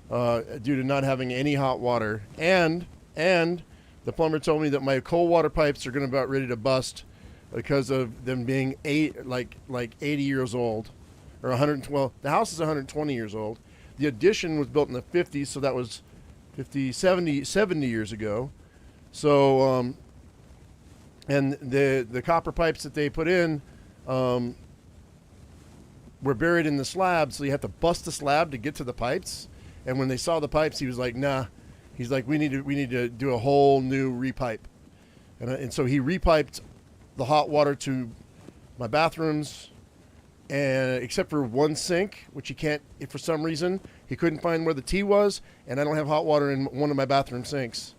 due to not having any hot water. And the plumber told me that my cold water pipes are going to about ready to bust because of them being 80 years old, or 112. The house is 120 years old. The addition was built in the 50s, so that was 70 years ago. So, and the copper pipes that they put in were buried in the slab, so you have to bust the slab to get to the pipes. And when they saw the pipes, he was like, "Nah." He's like, "We need to do a whole new repipe," and so he repiped the hot water to my bathrooms, and except for one sink, which he can't, if for some reason he couldn't find where the T was, and I don't have hot water in one of my bathroom sinks.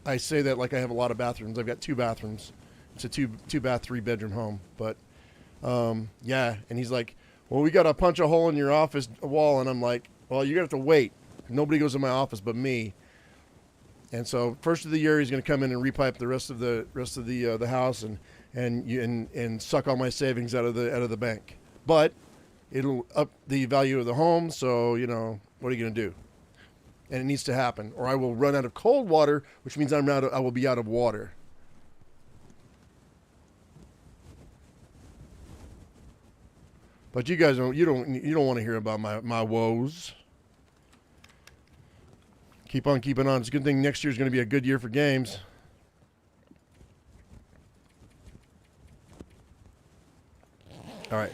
I say that like I have a lot of bathrooms. I've got 2 bathrooms. It's a 2-bath, 3-bedroom home. But yeah, and he's like, "Well, we got to punch a hole in your office wall," and I'm like, "Well, you're gonna have to wait. Nobody goes in my office but me." And so, first of the year, he's gonna come in and repipe the rest of the house and suck all my savings out of the bank. But it'll up the value of the home. So what are you gonna do? And it needs to happen, or I will run out of cold water, which means I will be out of water. But you guys don't want to hear about my woes. Keep on keeping on. It's a good thing next year is going to be a good year for games. All right.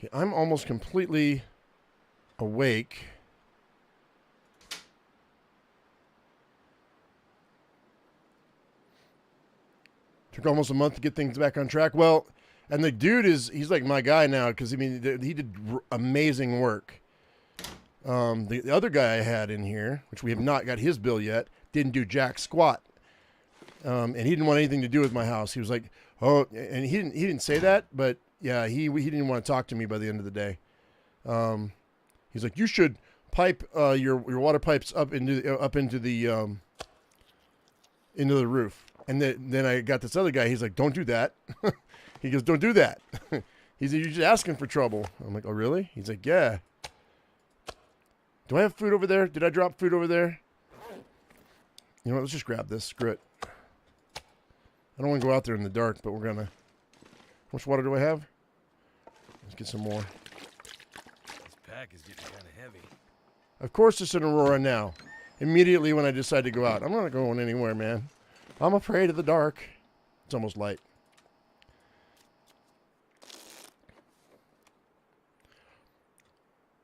Okay, I'm almost completely awake. Took almost a month to get things back on track. Well, and the dude he's like my guy now because, I mean, he did amazing work. The other guy I had in here, which we have not got his bill yet, didn't do jack squat. And he didn't want anything to do with my house. He was like, oh, and he didn't say that, but yeah, he didn't want to talk to me by the end of the day. He's like, you should pipe your water pipes up into the roof. And then I got this other guy. He's like, don't do that. He goes, don't do that. He's like, you're just asking for trouble. I'm like, oh really? He's like, yeah. Do I have food over there? Did I drop food over there? You know what? Let's just grab this. Screw it. I don't want to go out there in the dark, but we're gonna. How much water do I have? Let's get some more. This pack is getting kind of heavy. Of course, it's an Aurora now. Immediately when I decide to go out, I'm not going anywhere, man. I'm afraid of the dark. It's almost light.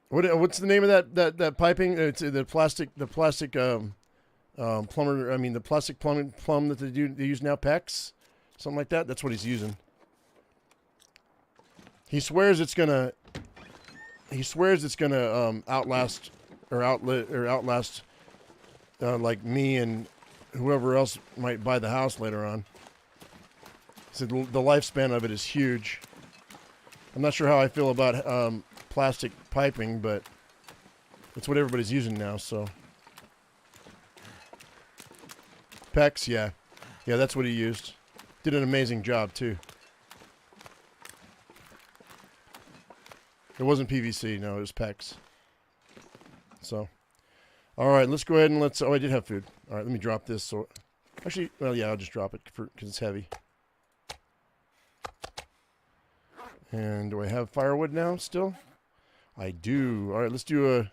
What's the name of that piping? It's the plastic plumber. I mean the plastic plum that they use now. PEX, something like that. That's what he's using. He swears it's gonna outlast like me and whoever else might buy the house later on. He said the lifespan of it is huge. I'm not sure how I feel about plastic piping, but it's what everybody's using now, so. PEX, yeah. Yeah, that's what he used. Did an amazing job, too. It wasn't PVC, no, it was PEX. So. Alright, let's go ahead and oh, I did have food. Alright, let me drop this. So, actually, well, yeah, I'll just drop it because it's heavy. And do I have firewood now still? I do. Alright, let's do a...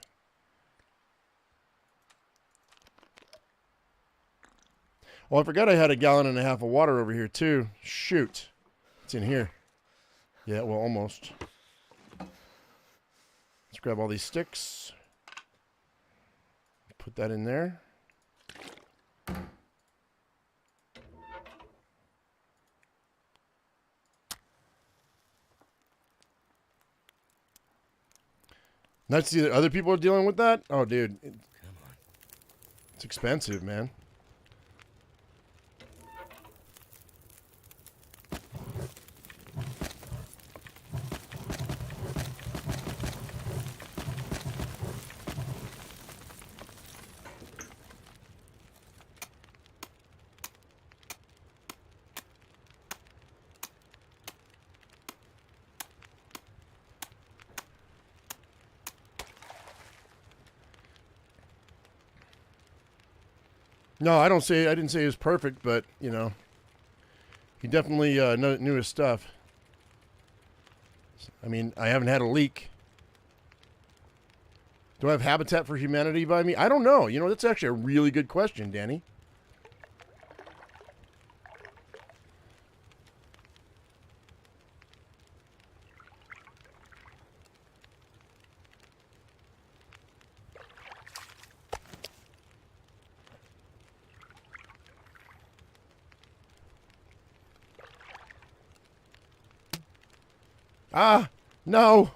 Oh, I forgot I had 1.5 gallons of water over here, too. Shoot. It's in here. Yeah, well, almost. Let's grab all these sticks. Put that in there. Not to see that other people are dealing with that. Oh, dude. Come on. It's expensive, man. No, I didn't say he was perfect, but, you know, he definitely knew his stuff. I mean, I haven't had a leak. Do I have Habitat for Humanity by me? I don't know. You know, that's actually a really good question, Danny. Ah, no.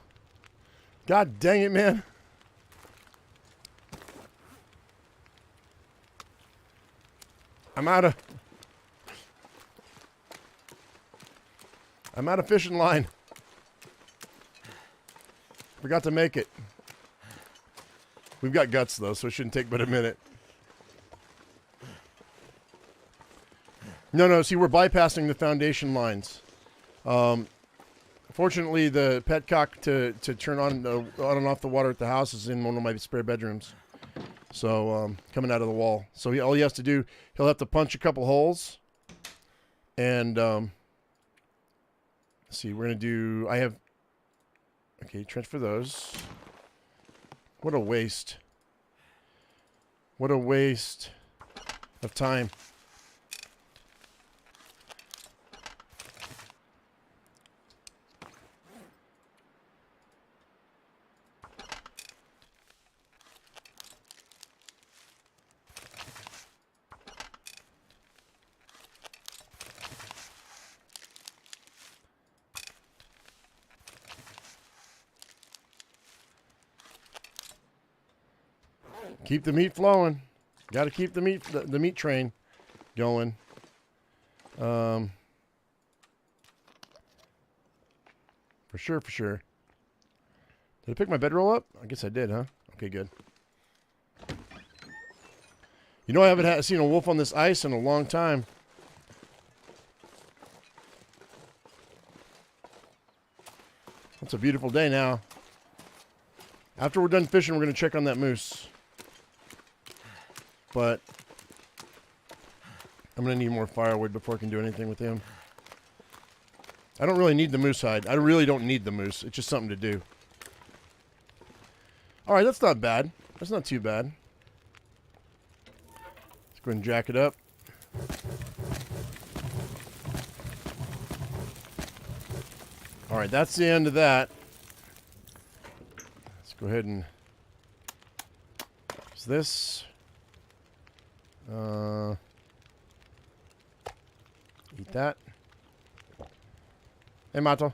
God dang it, man. I'm out of fishing line. Forgot to make it. We've got guts, though, so it shouldn't take but a minute. No, see, we're bypassing the foundation lines. Fortunately, the petcock to turn on and off the water at the house is in one of my spare bedrooms. So, coming out of the wall. So all he has to do, he'll have to punch a couple holes. And, let's see, we're going to do, okay, transfer those. What a waste. What a waste of time. Keep the meat flowing. Got to keep the meat train going. For sure, for sure. Did I pick my bedroll up? I guess I did, huh? Okay, good. You know, I haven't seen a wolf on this ice in a long time. It's a beautiful day now. After we're done fishing, we're going to check on that moose. But I'm going to need more firewood before I can do anything with him. I don't really need the moose hide. I really don't need the moose. It's just something to do. All right, that's not bad. That's not too bad. Let's go ahead and jack it up. All right, that's the end of that. Let's go ahead and use this. Eat that. Hey, Mato.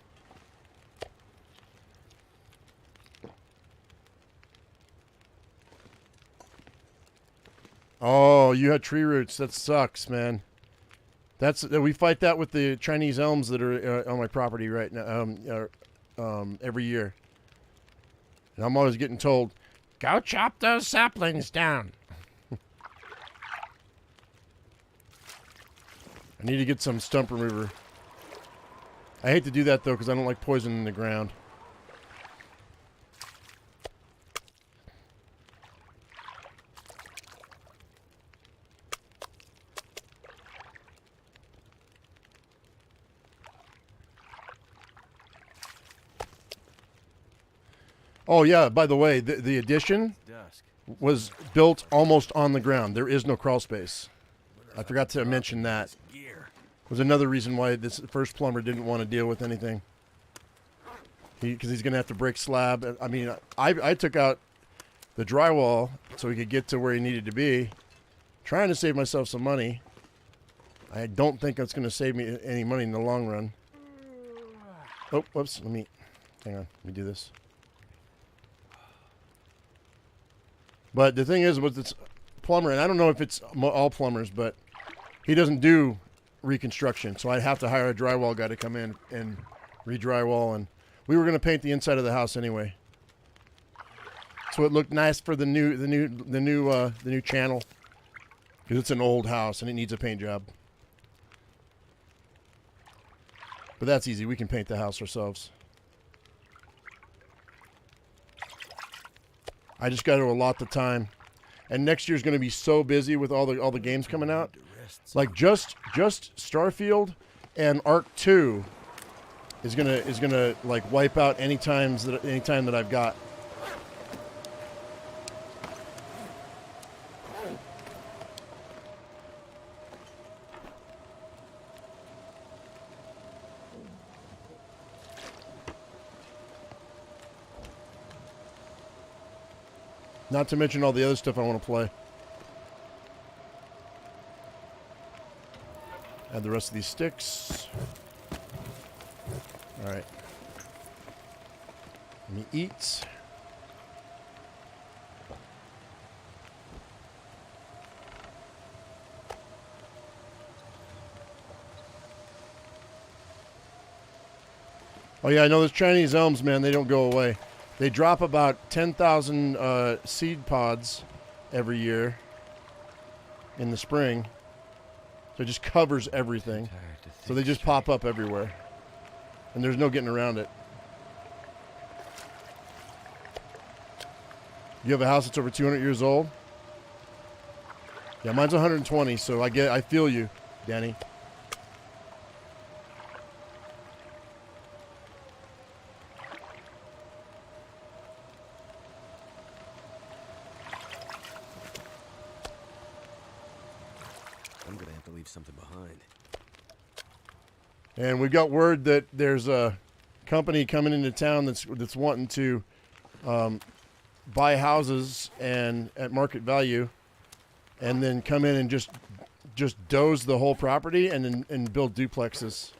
Oh, you had tree roots. That sucks, man. We fight that with the Chinese elms that are on my property right now. Every year, and I'm always getting told, "Go chop those saplings down." I need to get some stump remover. I hate to do that though because I don't like poisoning the ground. Oh yeah, by the way, the addition was built almost on the ground. There is no crawl space. I forgot to mention that. Was another reason why this first plumber didn't want to deal with anything. Because he's going to have to break slab. I mean, I took out the drywall so he could get to where he needed to be, trying to save myself some money. I don't think that's going to save me any money in the long run. Oh, whoops. Hang on. Let me do this. But the thing is with this plumber, and I don't know if it's all plumbers, but he doesn't do reconstruction. So I'd have to hire a drywall guy to come in and re-drywall. And we were going to paint the inside of the house anyway. So it looked nice for the new channel. Because it's an old house and it needs a paint job. But that's easy. We can paint the house ourselves. I just got to allot the time, and next year's going to be so busy with all the games coming out. Like just Starfield and Ark 2 is gonna like wipe out any time that I've got. Not to mention all the other stuff I want to play. Add the rest of these sticks. All right. Let me eat. Oh yeah, I know those Chinese elms, man. They don't go away. They drop about 10,000 seed pods every year in the spring. So it just covers everything. So they just pop up everywhere. And there's no getting around it. You have a house that's over 200 years old? Yeah, mine's 120, so I feel you, Danny. I'm gonna have to leave something behind. And we got word that there's a company coming into town that's wanting to buy houses and at market value, and then come in and just doze the whole property and build duplexes.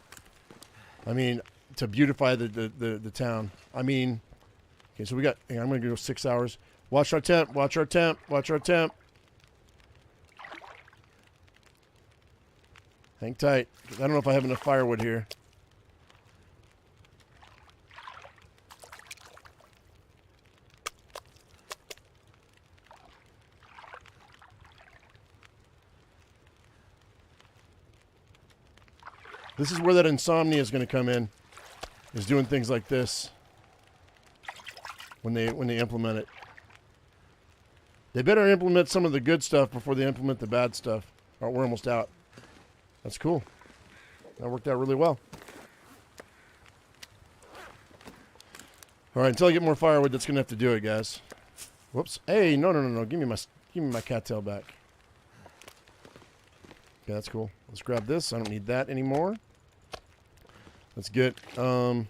I mean, to beautify the town. I mean, okay, so we got. I'm gonna go 6 hours. Watch our temp. Watch our temp. Watch our temp. Hang tight. I don't know if I have enough firewood here. This is where that insomnia is going to come in. Is doing things like this when they implement it. They better implement some of the good stuff before they implement the bad stuff. All right, we're almost out. That's cool. That worked out really well. All right, until I get more firewood, that's gonna have to do it, guys. Whoops. Hey, no. Give me my cattail back. Okay, that's cool. Let's grab this. I don't need that anymore. Let's get let's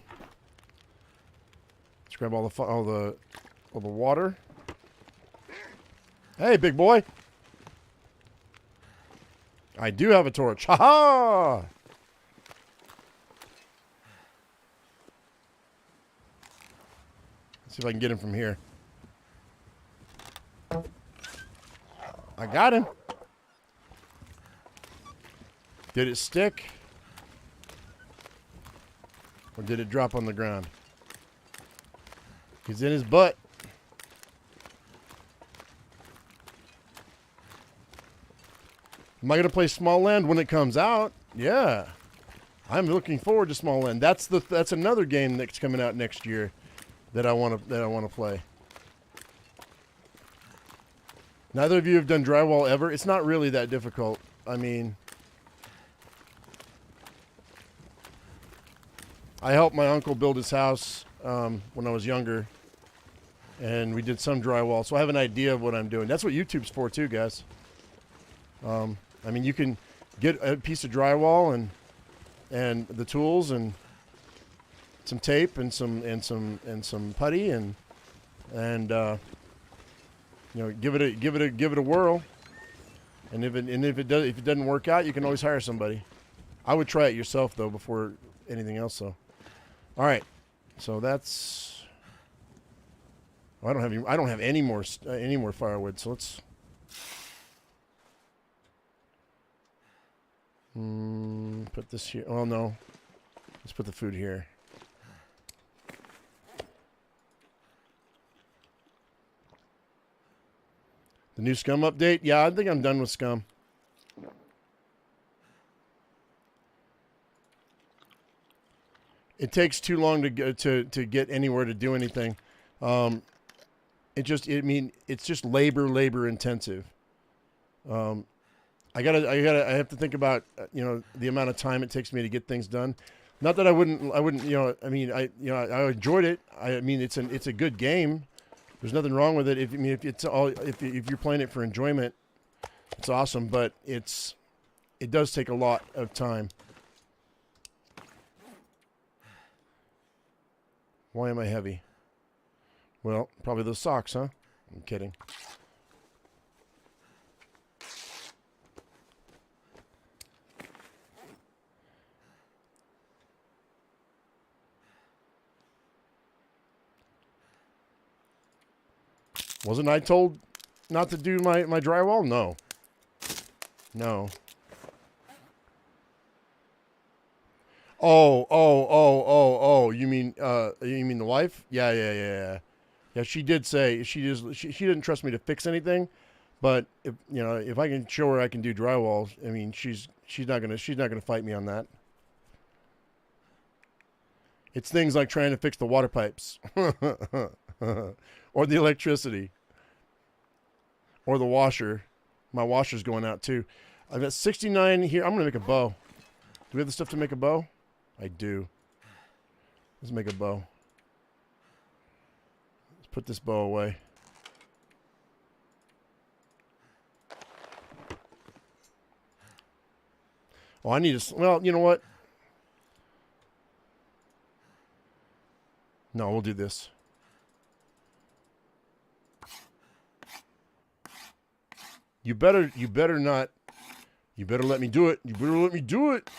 grab all the water. Hey, big boy. I do have a torch. Ha ha! Let's see if I can get him from here. I got him. Did it stick? Or did it drop on the ground? He's in his butt. Am I going to play Small Land when it comes out? Yeah. I'm looking forward to Small Land. That's another game that's coming out next year that I want to play. Neither of you have done drywall ever. It's not really that difficult. I mean, I helped my uncle build his house when I was younger, and we did some drywall, so I have an idea of what I'm doing. That's what YouTube's for too, guys. I mean, you can get a piece of drywall and the tools and some tape and some putty and you know, give it a whirl. And if it doesn't work out, you can always hire somebody. I would try it yourself though before anything else. So, all right. So that's. Well, I don't have any more firewood. So let's. Put this here. Oh no. Let's put the food here. The new Scum update? Yeah, I think I'm done with Scum. It takes too long to get anywhere to do anything. It's just labor intensive. I have to think about the amount of time it takes me to get things done. Not that I wouldn't I enjoyed it. I mean it's a good game. There's nothing wrong with it. If you're playing it for enjoyment, it's awesome. But it does take a lot of time. Why am I heavy? Well, probably those socks, huh? I'm kidding. Wasn't I told not to do my drywall? No. No. Oh. You mean the wife? Yeah. Yeah, she did say she didn't trust me to fix anything, but if I can show her I can do drywall, I mean she's not gonna fight me on that. It's things like trying to fix the water pipes. Or the electricity. Or the washer. My washer's going out too. I've got 69 here. I'm going to make a bow. Do we have the stuff to make a bow? I do. Let's make a bow. Let's put this bow away. Oh, I need to... Well, you know what? No, we'll do this. You better not. You better let me do it. You better let me do it.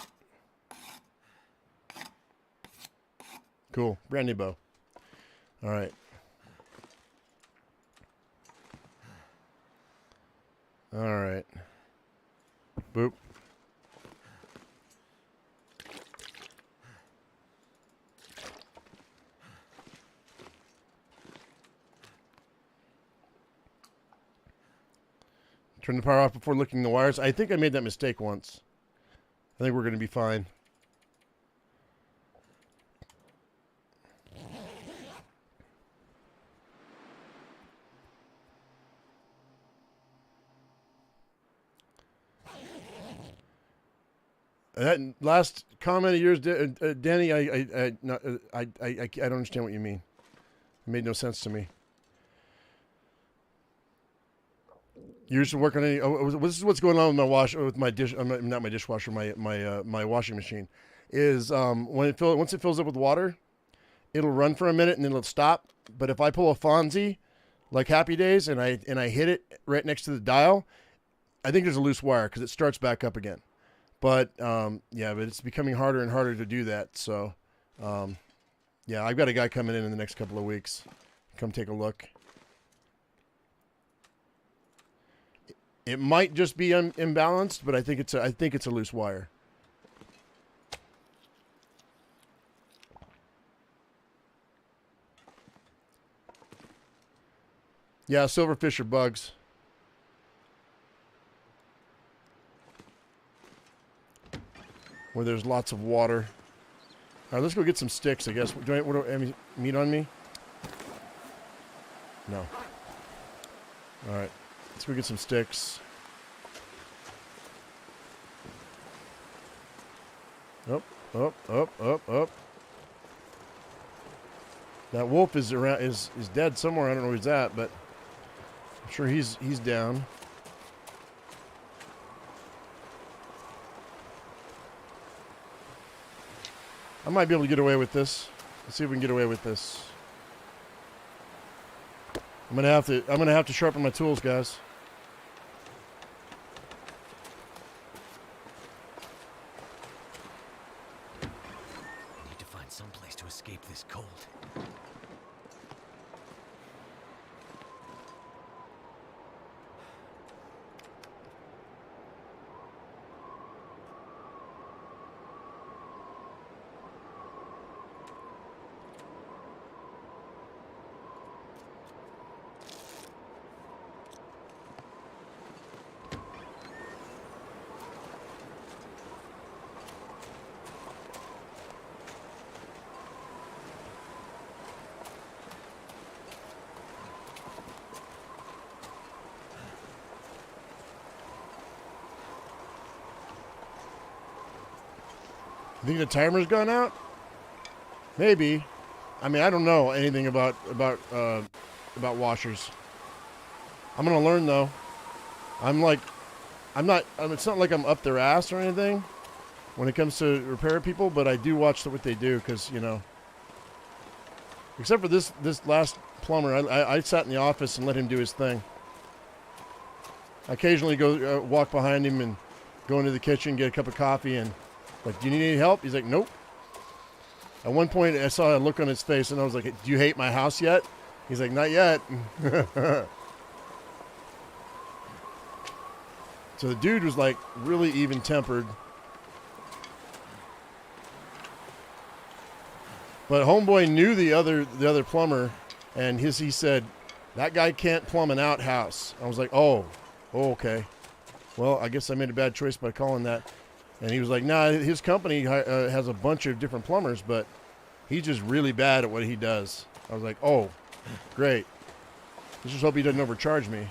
Cool. Brand new bow. All right. All right. Boop. Turn the power off before looking the wires. I think I made that mistake once. I think we're going to be fine. That last comment of yours, Danny, I don't understand what you mean. It made no sense to me. You used to work on any? Oh, this is what's going on with my dish. Not my dishwasher. My washing machine is once it fills up with water, it'll run for a minute and then it'll stop. But if I pull a Fonzie, like Happy Days, and I hit it right next to the dial, I think there's a loose wire because it starts back up again. But yeah, but it's becoming harder and harder to do that. So yeah, I've got a guy coming in the next couple of weeks. Come take a look. It might just be imbalanced, but I think it's a loose wire. Yeah, silverfish are bugs. Where there's lots of water. All right, let's go get some sticks, I guess. Do I meat on me? No. All right. Let's go get some sticks. Up. That wolf is around. Is dead somewhere. I don't know where he's at, but I'm sure he's down. I might be able to get away with this. Let's see if we can get away with this. I'm gonna have to sharpen my tools, guys. I need to find some place to escape this cold. You think the timer's gone out? Maybe. I mean, I don't know anything about washers. I'm gonna learn though. It's not like I'm up their ass or anything when it comes to repair people, but I do watch what they do because, you know. Except for this last plumber, I sat in the office and let him do his thing. I occasionally go walk behind him and go into the kitchen, get a cup of coffee, and like, do you need any help? He's like, nope. At one point, I saw a look on his face, and I was like, do you hate my house yet? He's like, not yet. So the dude was like really even-tempered. But homeboy knew the other plumber, and he said, that guy can't plumb an outhouse. I was like, oh, okay. Well, I guess I made a bad choice by calling that. And he was like, nah, his company has a bunch of different plumbers, but he's just really bad at what he does. I was like, oh, great. Let's just hope he doesn't overcharge me.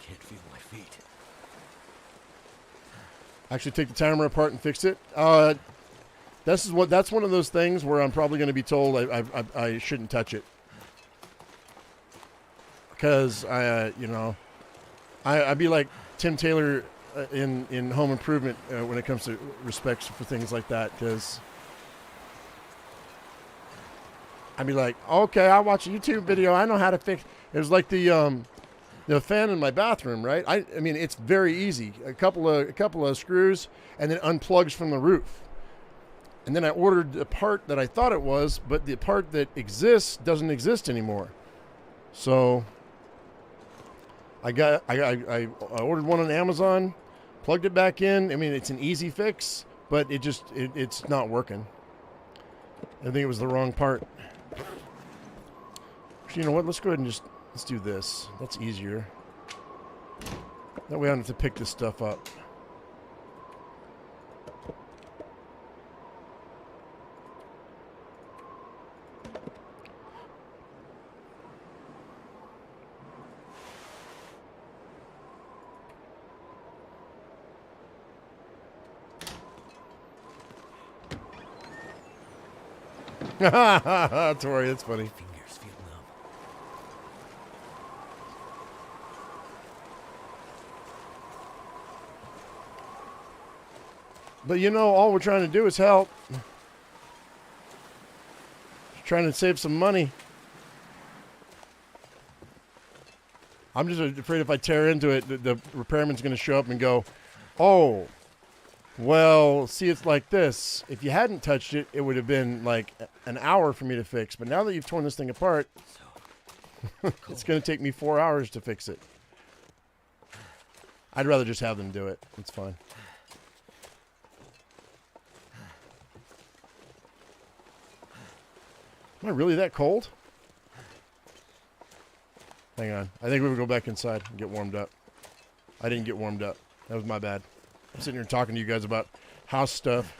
Can't feel my feet. Actually take the timer apart and fix it. That's one of those things where I'm probably going to be told I shouldn't touch it because I'd be like Tim Taylor in Home Improvement when it comes to respect for things like that, because I'd be like, okay, I watch a YouTube video, I know how to fix. It was like the fan in my bathroom, right? I mean, it's very easy. A couple of screws and then unplugs from the roof. And then I ordered the part that I thought it was, but the part that exists doesn't exist anymore. So I ordered one on Amazon, plugged it back in. I mean, it's an easy fix, but it's not working. I think it was the wrong part. Actually, you know what? Let's go ahead and let's do this. That's easier. That way I don't have to pick this stuff up. Tori, that's funny. Fingers feel numb. But you know, all we're trying to do is help. Trying to save some money. I'm just afraid if I tear into it, the repairman's going to show up and go, oh, well, see, it's like this. If you hadn't touched it, it would have been like an hour for me to fix. But now that you've torn this thing apart, it's going to take me 4 hours to fix it. I'd rather just have them do it. It's fine. Am I really that cold? Hang on. I think we would go back inside and get warmed up. I didn't get warmed up. That was my bad. I'm sitting here talking to you guys about house stuff.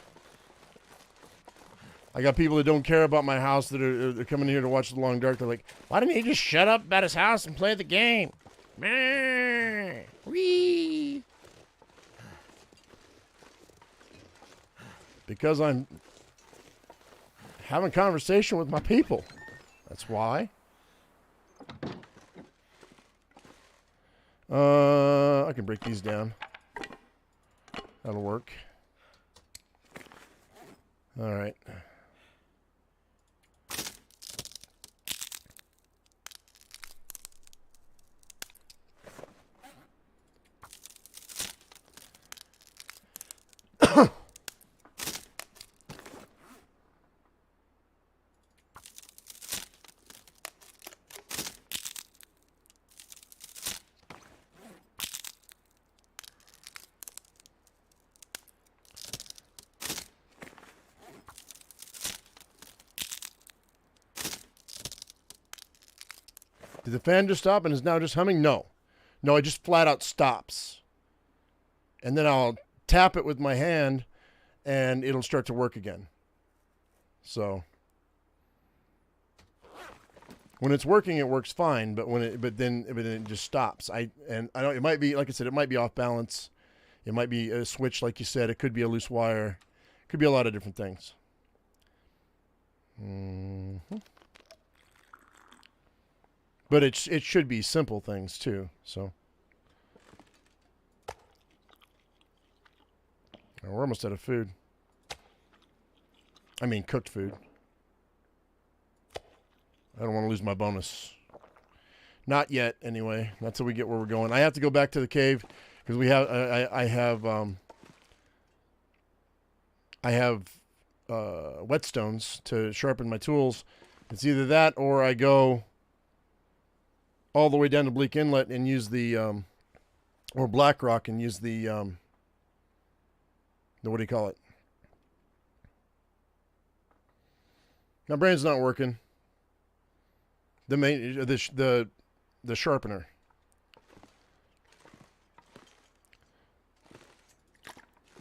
I got people that don't care about my house that are coming here to watch The Long Dark. They're like, why didn't he just shut up about his house and play the game? Whee! Because I'm having a conversation with my people. That's why. I can break these down. That'll work. All right. Did the fan just stop and is now just humming? No. No, it just flat out stops. And then I'll tap it with my hand and it'll start to work again. So when it's working, it works fine, but then it just stops. I don't, it might be, like I said, it might be off balance. It might be a switch, like you said. It could be a loose wire. It could be a lot of different things. Mm-hmm. But it should be simple things too. So we're almost out of food. I mean, cooked food. I don't want to lose my bonus. Not yet, anyway. Not till we get where we're going. I have to go back to the cave because we have. I have whetstones to sharpen my tools. It's either that or I go all the way down to Bleak Inlet and use the or Black Rock and use the what do you call it? My brain's not working. The sharpener.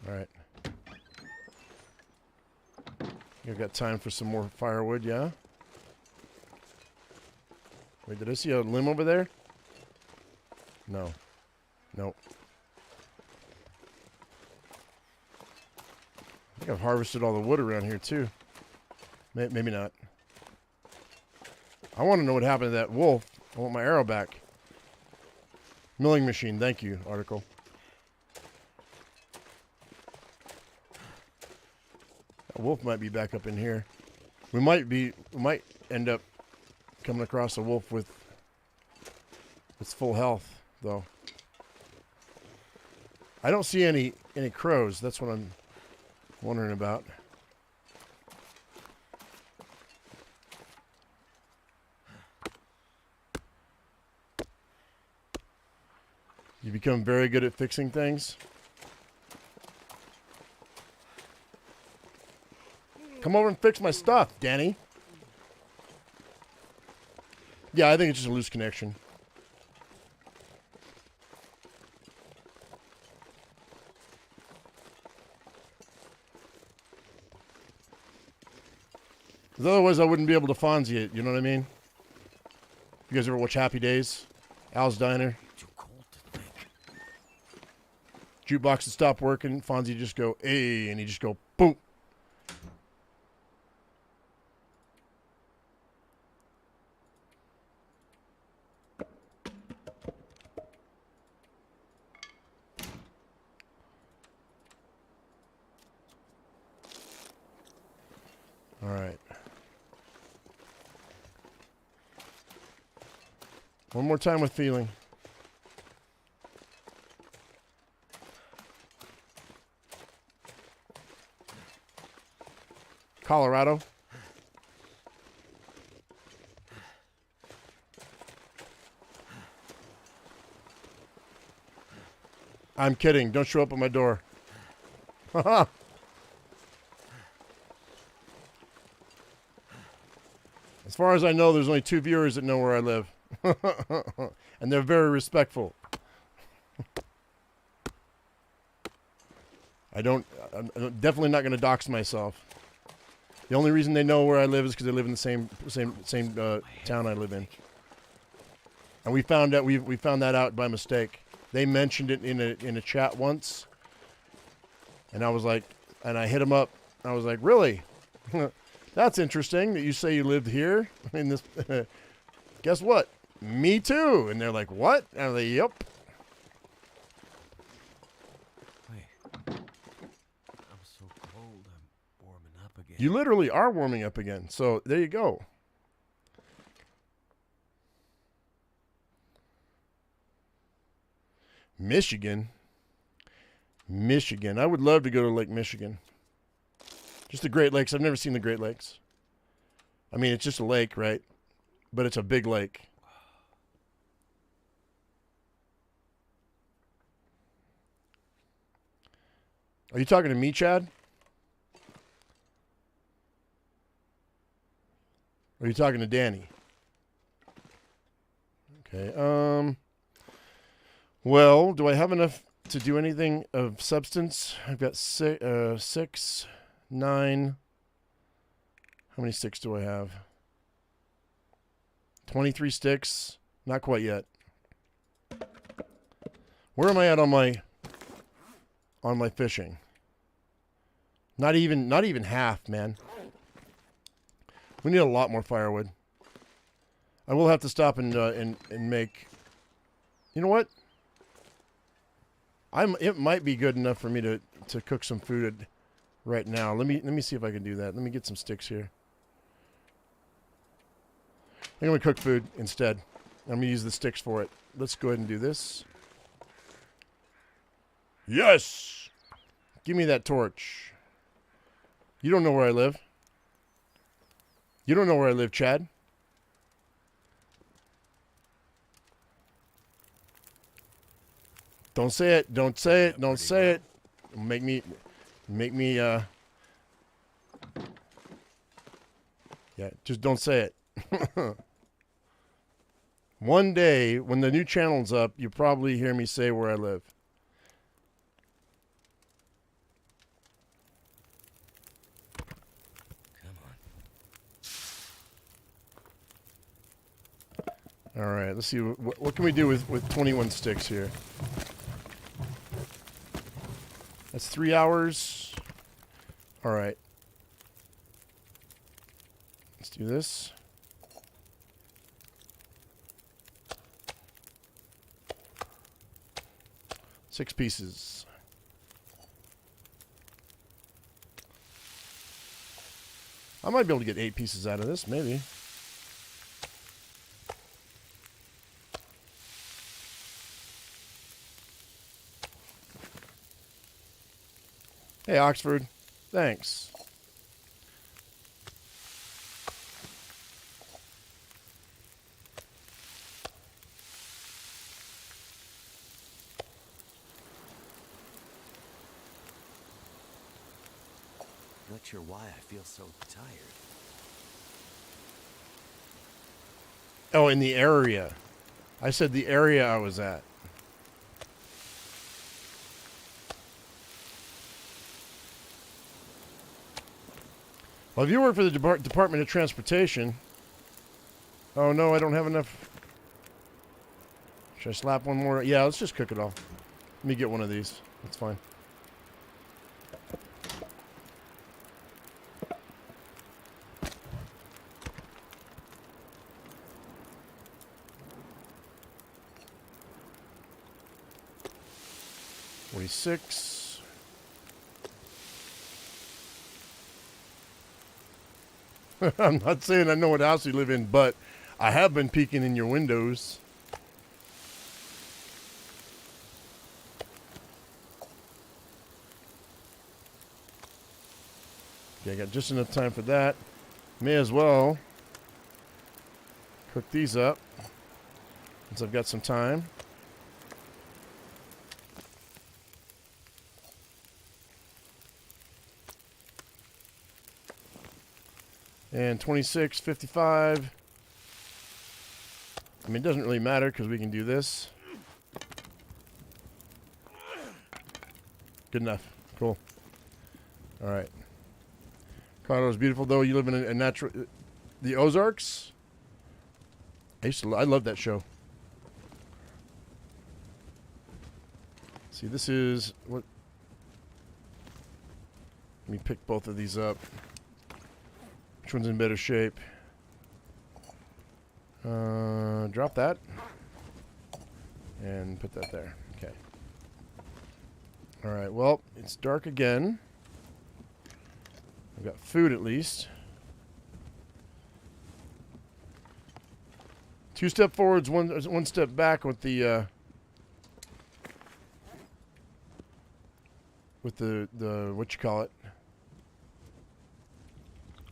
All right. You've got time for some more firewood, yeah? Wait, did I see a limb over there? No. Nope. I think I've harvested all the wood around here, too. Maybe not. I want to know what happened to that wolf. I want my arrow back. Milling machine, thank you, article. That wolf might be back up in here. We might end up coming across a wolf with its full health, though. I don't see any crows. That's what I'm wondering about. You become very good at fixing things. Come over and fix my stuff, Danny. Yeah, I think it's just a loose connection. Because otherwise I wouldn't be able to Fonzie it, you know what I mean? You guys ever watch Happy Days? Al's Diner? Too cold to think. Jukebox would stop working, Fonzie would just go, hey, and he'd just go, boom. All right. One more time with feeling. Colorado. I'm kidding. Don't show up at my door. Haha. As far as I know, there's only 2 viewers that know where I live. And they're very respectful. I'm definitely not going to dox myself. The only reason they know where I live is because they live in the same town I live in. And we found that out by mistake. They mentioned it in a chat once, and I was like, and I hit them up. I was like, really? That's interesting that you say you lived here. I mean, this. Guess what? Me too. And they're like, what? And I'm like, yep. Wait. I'm so cold. I'm warming up again. You literally are warming up again. So there you go. Michigan. I would love to go to Lake Michigan. Just the Great Lakes. I've never seen the Great Lakes. I mean, it's just a lake, right? But it's a big lake. Are you talking to me, Chad? Or are you talking to Danny? Okay. Well, do I have enough to do anything of substance? I've got 6, 9. How many sticks do I have? 23 sticks. Not quite yet. Where am I at on my fishing? Not even half, man. We need a lot more firewood. I will have to stop and make. You know what? It might be good enough for me to cook some food right now. Let me see if I can do that. Let me get some sticks here. I'm going to cook food instead. I'm going to use the sticks for it. Let's go ahead and do this. Yes! Give me that torch. You don't know where I live. You don't know where I live, Chad. Don't say it. Don't say it. Don't say it. Make me, yeah, just don't say it. One day, when the new channel's up, you'll probably hear me say where I live. Come on. All right, let's see. What can we do with 21 sticks here? That's 3 hours. All right. Let's do this. Six pieces. I might be able to get 8 pieces out of this, maybe. Hey, Oxford. Thanks. Not sure why I feel so tired. Oh, in the area. I said the area I was at. Well, if you work for the Department of Transportation... Oh, no, I don't have enough... Should I slap one more? Yeah, let's just cook it all. Let me get one of these. That's fine. $46. I'm not saying I know what house you live in, but I have been peeking in your windows. Okay, I got just enough time for that. May as well cook these up since I've got some time. And 26.55. I mean, it doesn't really matter because we can do this. Good enough. Cool. All right. Colorado's beautiful, though. You live in a natural... The Ozarks? I love that show. See, this is... what? Let me pick both of these up. Which one's in better shape? Drop that. And put that there. Okay. Alright, well, it's dark again. I've got food at least. 2 step forwards, one step back with the what you call it?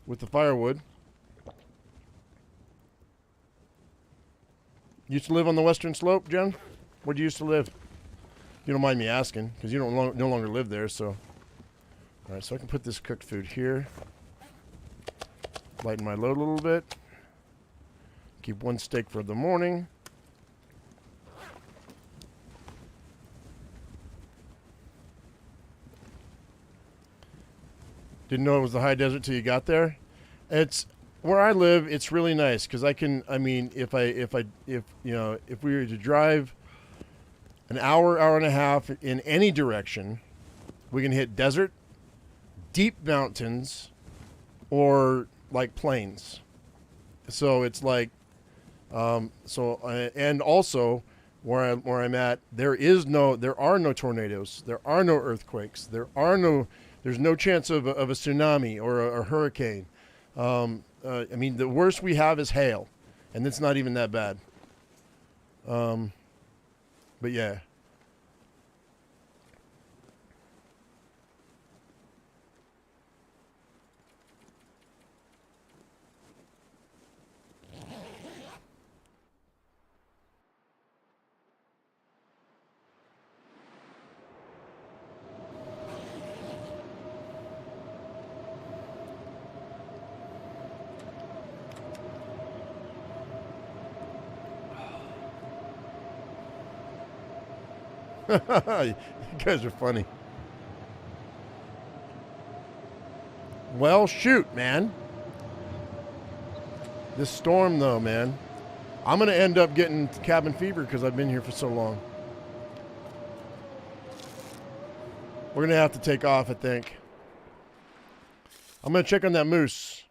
With the firewood. Used to live on the western slope, Jen? Where'd you used to live? You don't mind me asking, because you don't no longer live there, so. Alright, so I can put this cooked food here. Lighten my load a little bit. Keep one steak for the morning. Didn't know it was the high desert till you got there. It's where I live. It's really nice because I can. I mean, if you know, if we were to drive an hour and a half in any direction, we can hit desert, deep mountains, or like plains. So it's like, and also where I'm at, there are no tornadoes, there are no earthquakes, there's no chance of a tsunami or a hurricane. I mean, the worst we have is hail, and it's not even that bad. But yeah. You guys are funny. Well, shoot, man. This storm, though, man. I'm going to end up getting cabin fever because I've been here for so long. We're going to have to take off, I think. I'm going to check on that moose.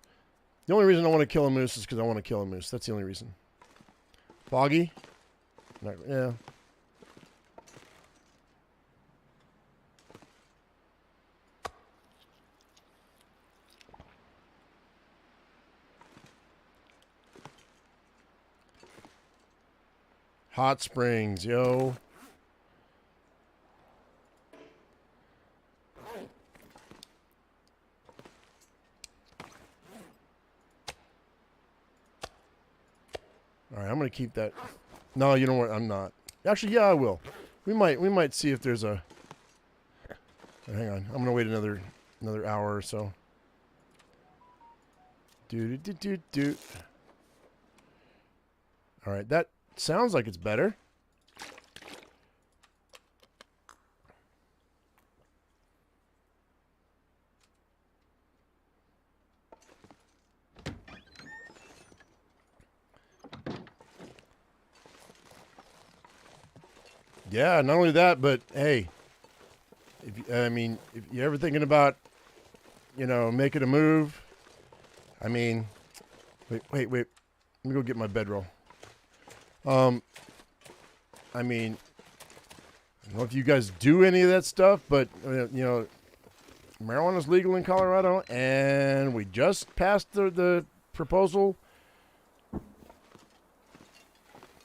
The only reason I want to kill a moose is because I want to kill a moose. That's the only reason. Foggy? Yeah. Hot Springs, yo. All right, I'm gonna keep that. No, you know what? I'm not. Actually, yeah, I will. We might see if there's a. Hang on, I'm gonna wait another hour or so. Do do do do do. All right, that sounds like it's better. Yeah, not only that, but hey, if you're ever thinking about, making a move, I mean, wait, let me go get my bedroll. I mean, I don't know if you guys do any of that stuff, but marijuana is legal in Colorado, and we just passed the proposal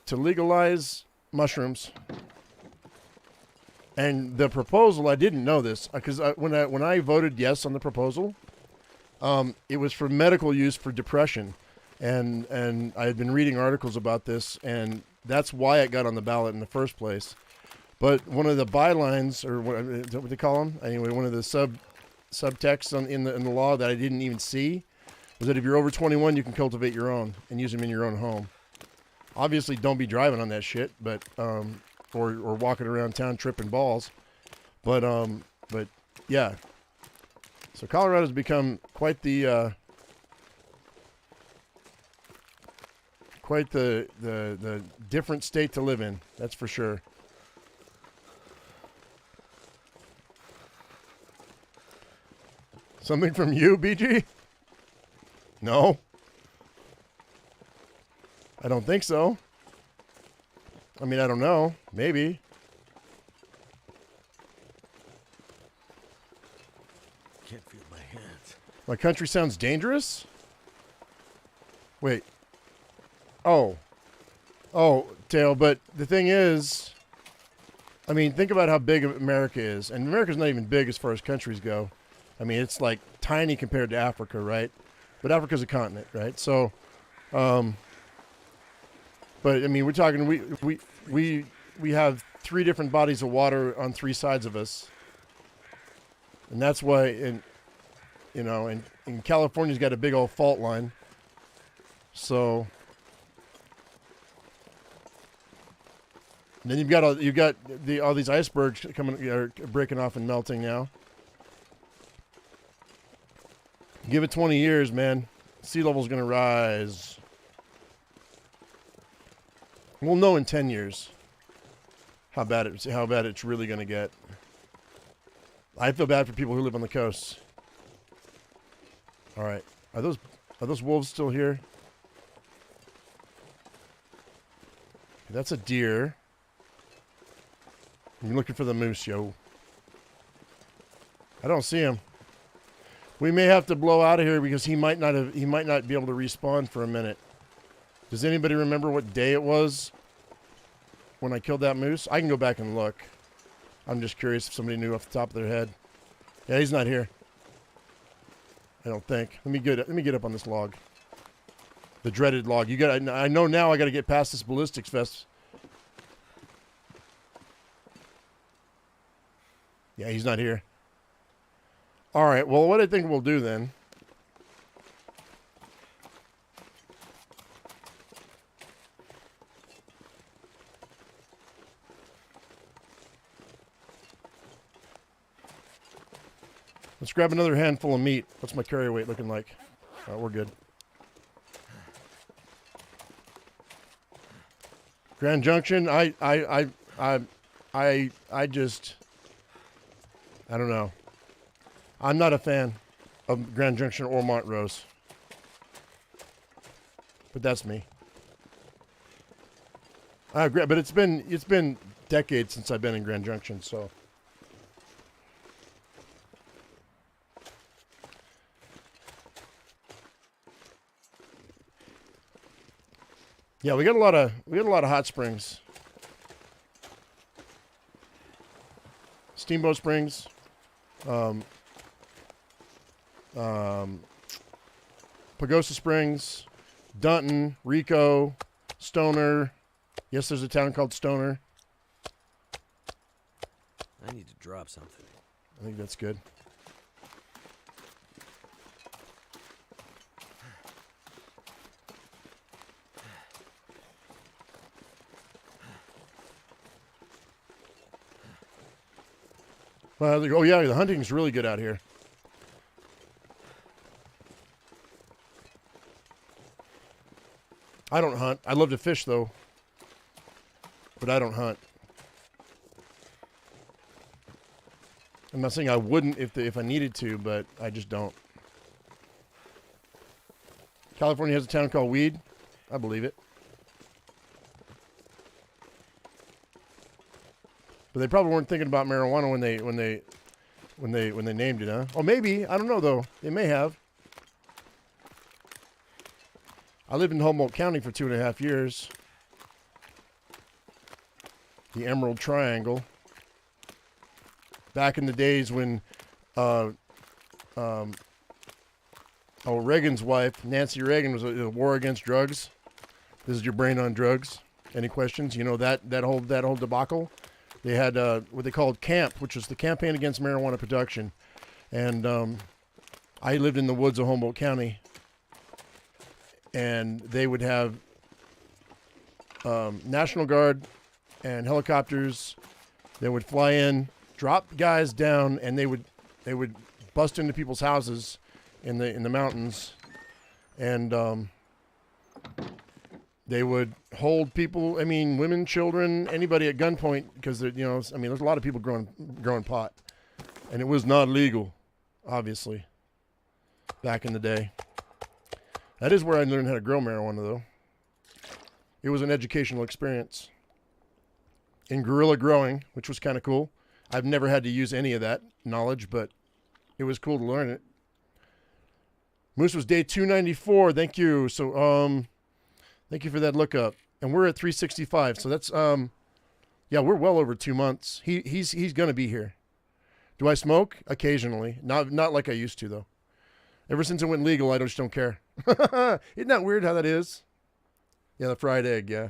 to legalize mushrooms. And the proposal, I didn't know this because when I voted yes on the proposal, it was for medical use for depression, and I had been reading articles about this, and that's why it got on the ballot in the first place. But one of the bylines, or what they call them, anyway, one of the subtexts in the law that I didn't even see was that if you're over 21, you can cultivate your own and use them in your own home. Obviously, don't be driving on that shit, but or walking around town tripping balls, but yeah. So Colorado's become quite the different state to live in. That's for sure. Something from you, BG? No. I don't think so. I mean, I don't know. Maybe. Can't feel my hands. My country sounds dangerous? Wait. Oh, Tail, but the thing is, I mean, think about how big America is. And America's not even big as far as countries go. I mean, it's like tiny compared to Africa, right? But Africa's a continent, right? So, but I mean, we're talking we have 3 different bodies of water on 3 sides of us, and that's why in California's got a big old fault line. So then you've got all these icebergs are breaking off and melting now. Give it 20 years, man. Sea level's gonna rise. We'll know in 10 years how bad it's really going to get. I feel bad for people who live on the coast. All right. Are those wolves still here? That's a deer. I'm looking for the moose, yo. I don't see him. We may have to blow out of here because he might not be able to respawn for a minute. Does anybody remember what day it was when I killed that moose? I can go back and look. I'm just curious if somebody knew off the top of their head. Yeah, he's not here. I don't think. Let me get up on this log. The dreaded log. I know now I got to get past this ballistics vest. Yeah, he's not here. All right. Well, what I think we'll do then. Let's grab another handful of meat. What's my carry weight looking like? All right, we're good. Grand Junction. I don't know. I'm not a fan of Grand Junction or Montrose, but that's me. I agree, but it's been decades since I've been in Grand Junction, so. Yeah, we got a lot of hot springs. Steamboat Springs, Pagosa Springs, Dunton, Rico, Stoner. Yes, there's a town called Stoner. I need to drop something. I think that's good. Well, oh yeah, the hunting's really good out here. I don't hunt. I love to fish though, but I don't hunt. I'm not saying I wouldn't if I needed to, but I just don't. California has a town called Weed. I believe it. But they probably weren't thinking about marijuana when they named it, huh? Oh, maybe. I don't know though. They may have. I lived in Humboldt County for 2.5 years. The Emerald Triangle. Back in the days when, Reagan's wife, Nancy Reagan, was a war against drugs. This is your brain on drugs. Any questions? You know that whole debacle. They had what they called CAMP, which was the Campaign Against Marijuana Production, and I lived in the woods of Humboldt County, and they would have National Guard and helicopters. They would fly in, drop guys down, and they would bust into people's houses in the mountains, and they would hold people. I mean, women, children, anybody at gunpoint, because there's a lot of people growing pot, and it was not legal, obviously, back in the day. That is where I learned how to grow marijuana, though. It was an educational experience in guerrilla growing, which was kind of cool. I've never had to use any of that knowledge, but it was cool to learn it. Moose was day 294. Thank you. So, thank you for that lookup. And we're at 365. So that's, yeah, we're well over 2 months. He's going to be here. Do I smoke? Occasionally. Not like I used to, though. Ever since it went legal, I just don't care. Isn't that weird how that is? Yeah, the fried egg, yeah.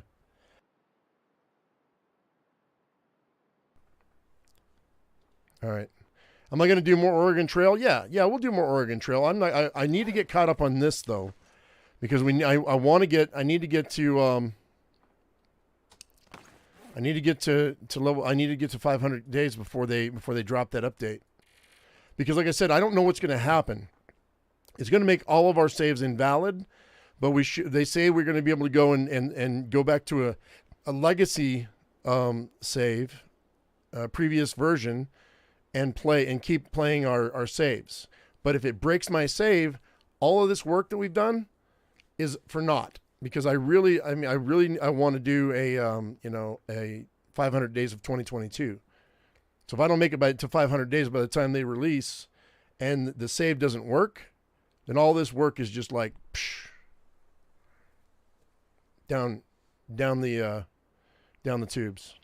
All right. Am I going to do more Oregon Trail? Yeah, we'll do more Oregon Trail. I need to get caught up on this though, because I need to get to 500 days before they drop that update. Because like I said, I don't know what's going to happen. It's going to make all of our saves invalid, but they say we're going to be able to go and go back to a legacy save, previous version, and keep playing our saves. But if it breaks my save, all of this work that we've done is for naught, because I want to do a 500 days of 2022. So if I don't make it to 500 days by the time they release, and the save doesn't work, then all this work is just like down the tubes.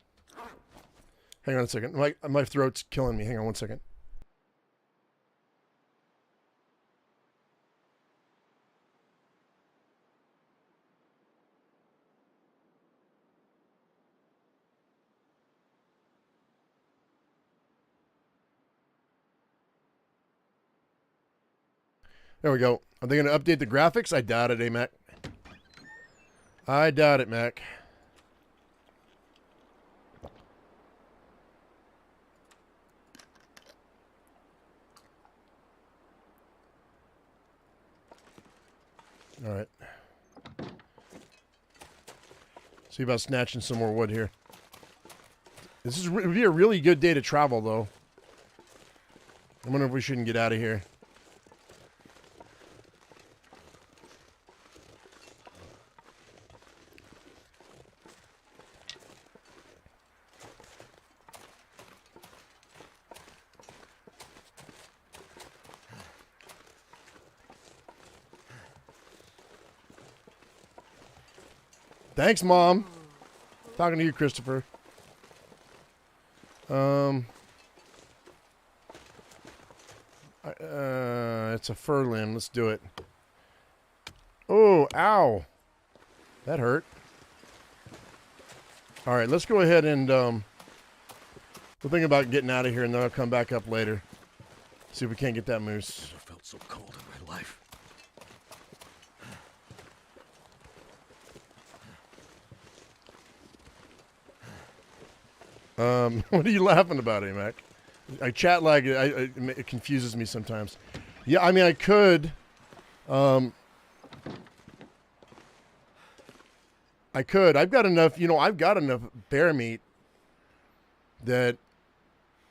Hang on a second. My throat's killing me. Hang on one second. There we go. Are they going to update the graphics? I doubt it, Mac. I doubt it, Mac. All right. See about snatching some more wood here. This would be a really good day to travel, though. I wonder if we shouldn't get out of here. Thanks, Mom. Talking to you, Christopher. It's a fur limb. Let's do it. Oh, ow. That hurt. All right, let's go ahead and we'll think about getting out of here, and then I'll come back up later. See if we can't get that moose. I felt so cold in my life. What are you laughing about, Mac? I chat lag. It confuses me sometimes. Yeah, I mean, I could. I could. I've got enough. I've got enough bear meat that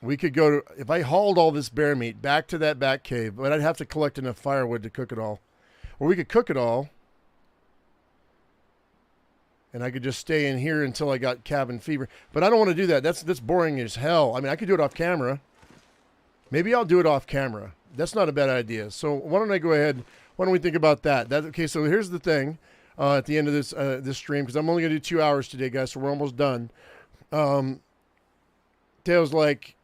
we could go to. If I hauled all this bear meat back to that back cave, but I'd have to collect enough firewood to cook it all. Or we could cook it all, and I could just stay in here until I got cabin fever. But I don't want to do that. That's boring as hell. I mean, I could do it off camera. Maybe I'll do it off camera. That's not a bad idea. So why don't I go ahead? Why don't we think about that? Okay, so here's the thing. At the end of this stream, because I'm only going to do 2 hours today, guys, so we're almost done. Tails like,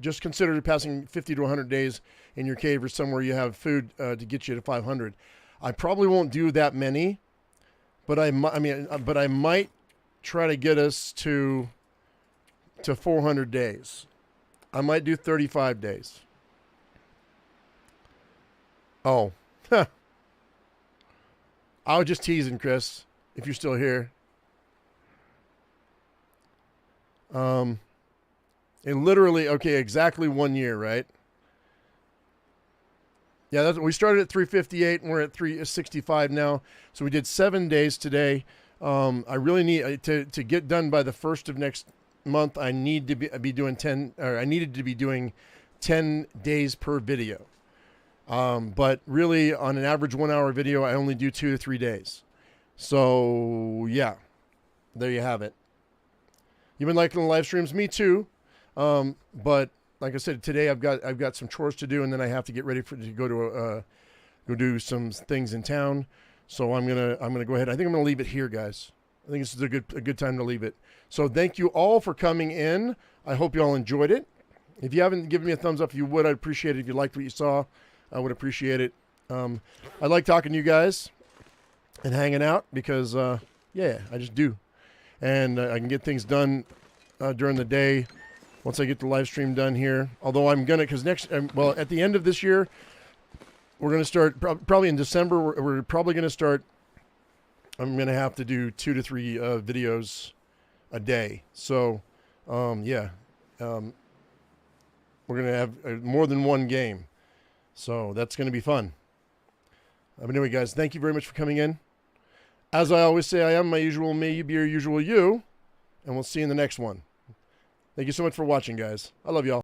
just consider passing 50 to 100 days in your cave or somewhere you have food to get you to 500. I probably won't do that many, but I might try to get us to 400 days. I might do 35 days. Oh, I was just teasing, Chris, if you're still here. It literally, okay, exactly 1 year, right? Yeah, we started at 358 and we're at 365 now. So we did 7 days today. I really need to get done by the first of next month. I need to be doing 10, or I needed to be doing 10 days per video. But really, on an average 1 hour video, I only do 2 to 3 days. So yeah, there you have it. You've been liking the live streams, me too. But like I said, today I've got some chores to do, and then I have to get ready to go to go do some things in town. So I'm gonna go ahead. I think I'm gonna leave it here, guys. I think this is a good time to leave it. So thank you all for coming in. I hope you all enjoyed it. If you haven't given me a thumbs up, if you would, I'd appreciate it. If you liked what you saw, I would appreciate it. I like talking to you guys and hanging out because, yeah, I just do. And I can get things done during the day once I get the live stream done here. Although I'm going to, because at the end of this year, we're going to start, probably in December, we're probably going to start, I'm going to have to do 2 to 3 videos a day. So, yeah, we're going to have more than one game. So that's going to be fun. But anyway, guys, thank you very much for coming in. As I always say, I am my usual me, you be your usual you, and we'll see you in the next one. Thank you so much for watching, guys. I love y'all.